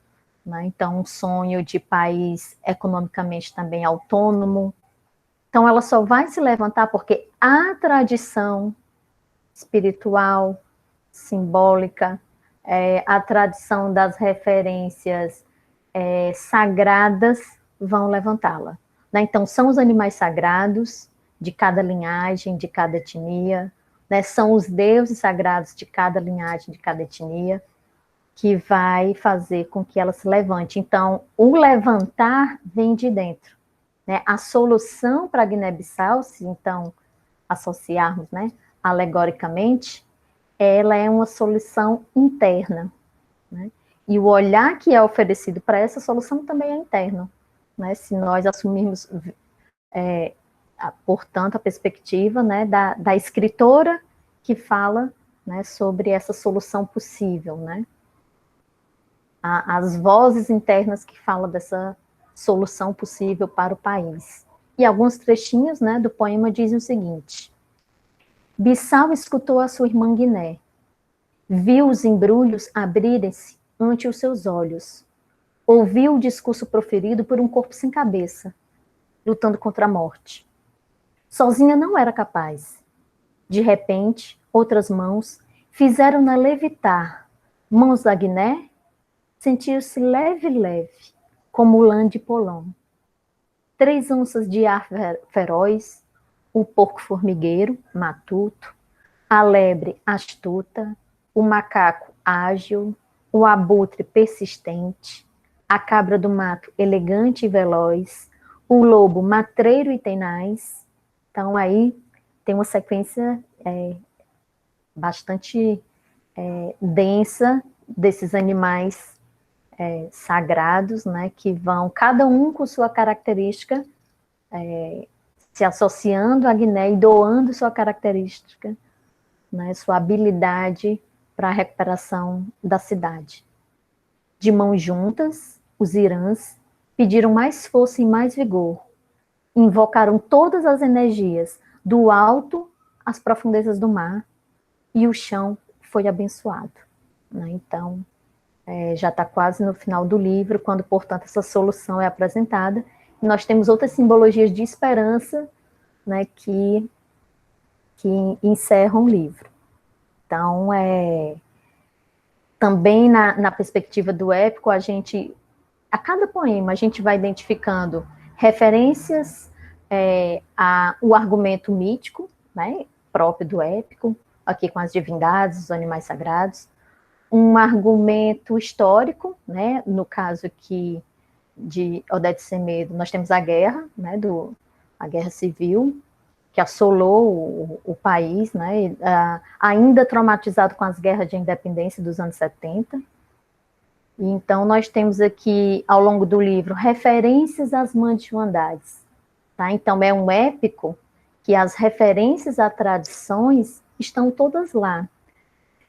né, então um sonho de país economicamente também autônomo. Então ela só vai se levantar porque a tradição espiritual, simbólica, a tradição das referências sagradas vão levantá-la. Né? Então são os animais sagrados de cada linhagem, de cada etnia, né? São os deuses sagrados de cada linhagem, de cada etnia, que vai fazer com que ela se levante. Então, o levantar vem de dentro. Né? A solução para a Guiné-Bissau, se então associarmos, né, alegoricamente, ela é uma solução interna. Né? E o olhar que é oferecido para essa solução também é interno. Né? Se nós assumirmos, portanto, a perspectiva, né, da escritora que fala, né, sobre essa solução possível, né? As vozes internas que falam dessa solução possível para o país. E alguns trechinhos, né, do poema dizem o seguinte: Bissau escutou a sua irmã Guiné, viu os embrulhos abrirem-se ante os seus olhos, ouviu o discurso proferido por um corpo sem cabeça, lutando contra a morte. Sozinha não era capaz. De repente, outras mãos fizeram-na levitar. Mãos da Guiné sentiu-se leve, como lã de polão. 3 onças de ar feroz, o porco formigueiro, matuto, a lebre astuta, o macaco ágil, o abutre persistente, a cabra do mato elegante e veloz, o lobo matreiro e tenaz. Então aí tem uma sequência bastante densa desses animais sagrados, né, que vão, cada um com sua característica, se associando à Guiné e doando sua característica, né, sua habilidade para a recuperação da cidade. De mãos juntas, os irãs pediram mais força e mais vigor, invocaram todas as energias, do alto às profundezas do mar, e o chão foi abençoado. Né? Então, já está quase no final do livro, quando, portanto, essa solução é apresentada. Nós temos outras simbologias de esperança, né, que encerram o livro. Então, também na perspectiva do épico, a cada poema, a gente vai identificando referências ao argumento mítico, né, próprio do épico, aqui com as divindades, os animais sagrados, um argumento histórico, né, no caso aqui de Odete Semedo, nós temos a guerra, né, a guerra civil, que assolou o país, né, ainda traumatizado com as guerras de independência dos anos 70. E então nós temos aqui, ao longo do livro, referências às mandioandades. Tá? Então é um épico que as referências a tradições estão todas lá.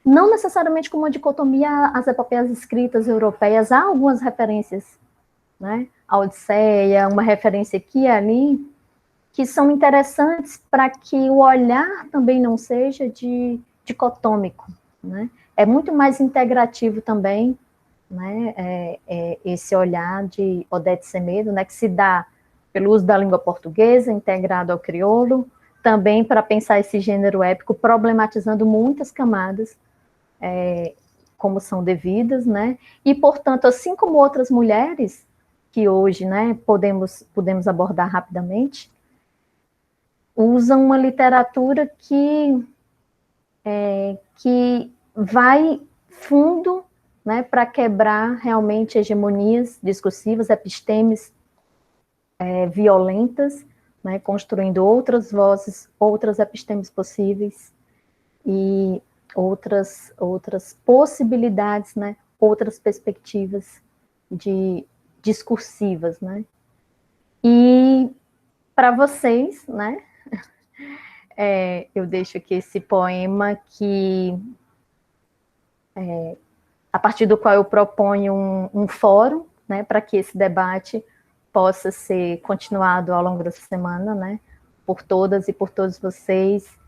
Não necessariamente como uma dicotomia às epopeias escritas europeias, há algumas referências, né? A Odisseia, uma referência aqui e ali, que são interessantes para que o olhar também não seja dicotômico, né? É muito mais integrativo também, né? Esse olhar de Odete Semedo, né? Que se dá pelo uso da língua portuguesa, integrado ao crioulo, também para pensar esse gênero épico, problematizando muitas camadas, como são devidas, né? E, portanto, assim como outras mulheres, que hoje, né, podemos abordar rapidamente, usam uma literatura que vai fundo, né, para quebrar realmente hegemonias discursivas, epistemes violentas, né, construindo outras vozes, outras epistemes possíveis e outras possibilidades, né, outras perspectivas discursivas, né. E para vocês, né, eu deixo aqui esse poema a partir do qual eu proponho um fórum, né, para que esse debate possa ser continuado ao longo dessa semana, né, por todas e por todos vocês,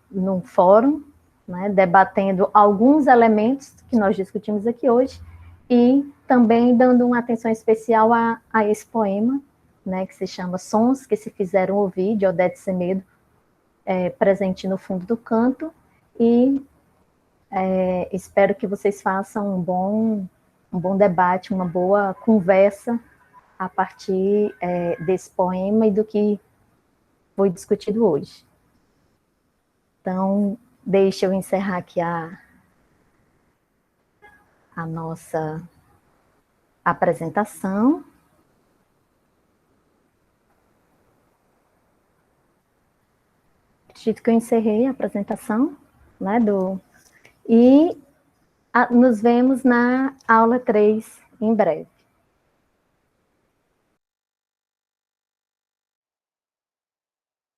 num fórum, né, debatendo alguns elementos que nós discutimos aqui hoje e também dando uma atenção especial a esse poema, né, que se chama Sons que se fizeram ouvir, de Odete Semedo, presente no fundo do canto, e espero que vocês façam um bom debate, uma boa conversa a partir desse poema e do que foi discutido hoje. Então, deixa eu encerrar aqui a nossa apresentação. Acredito que eu encerrei a apresentação, né, e nos vemos na aula 3 em breve.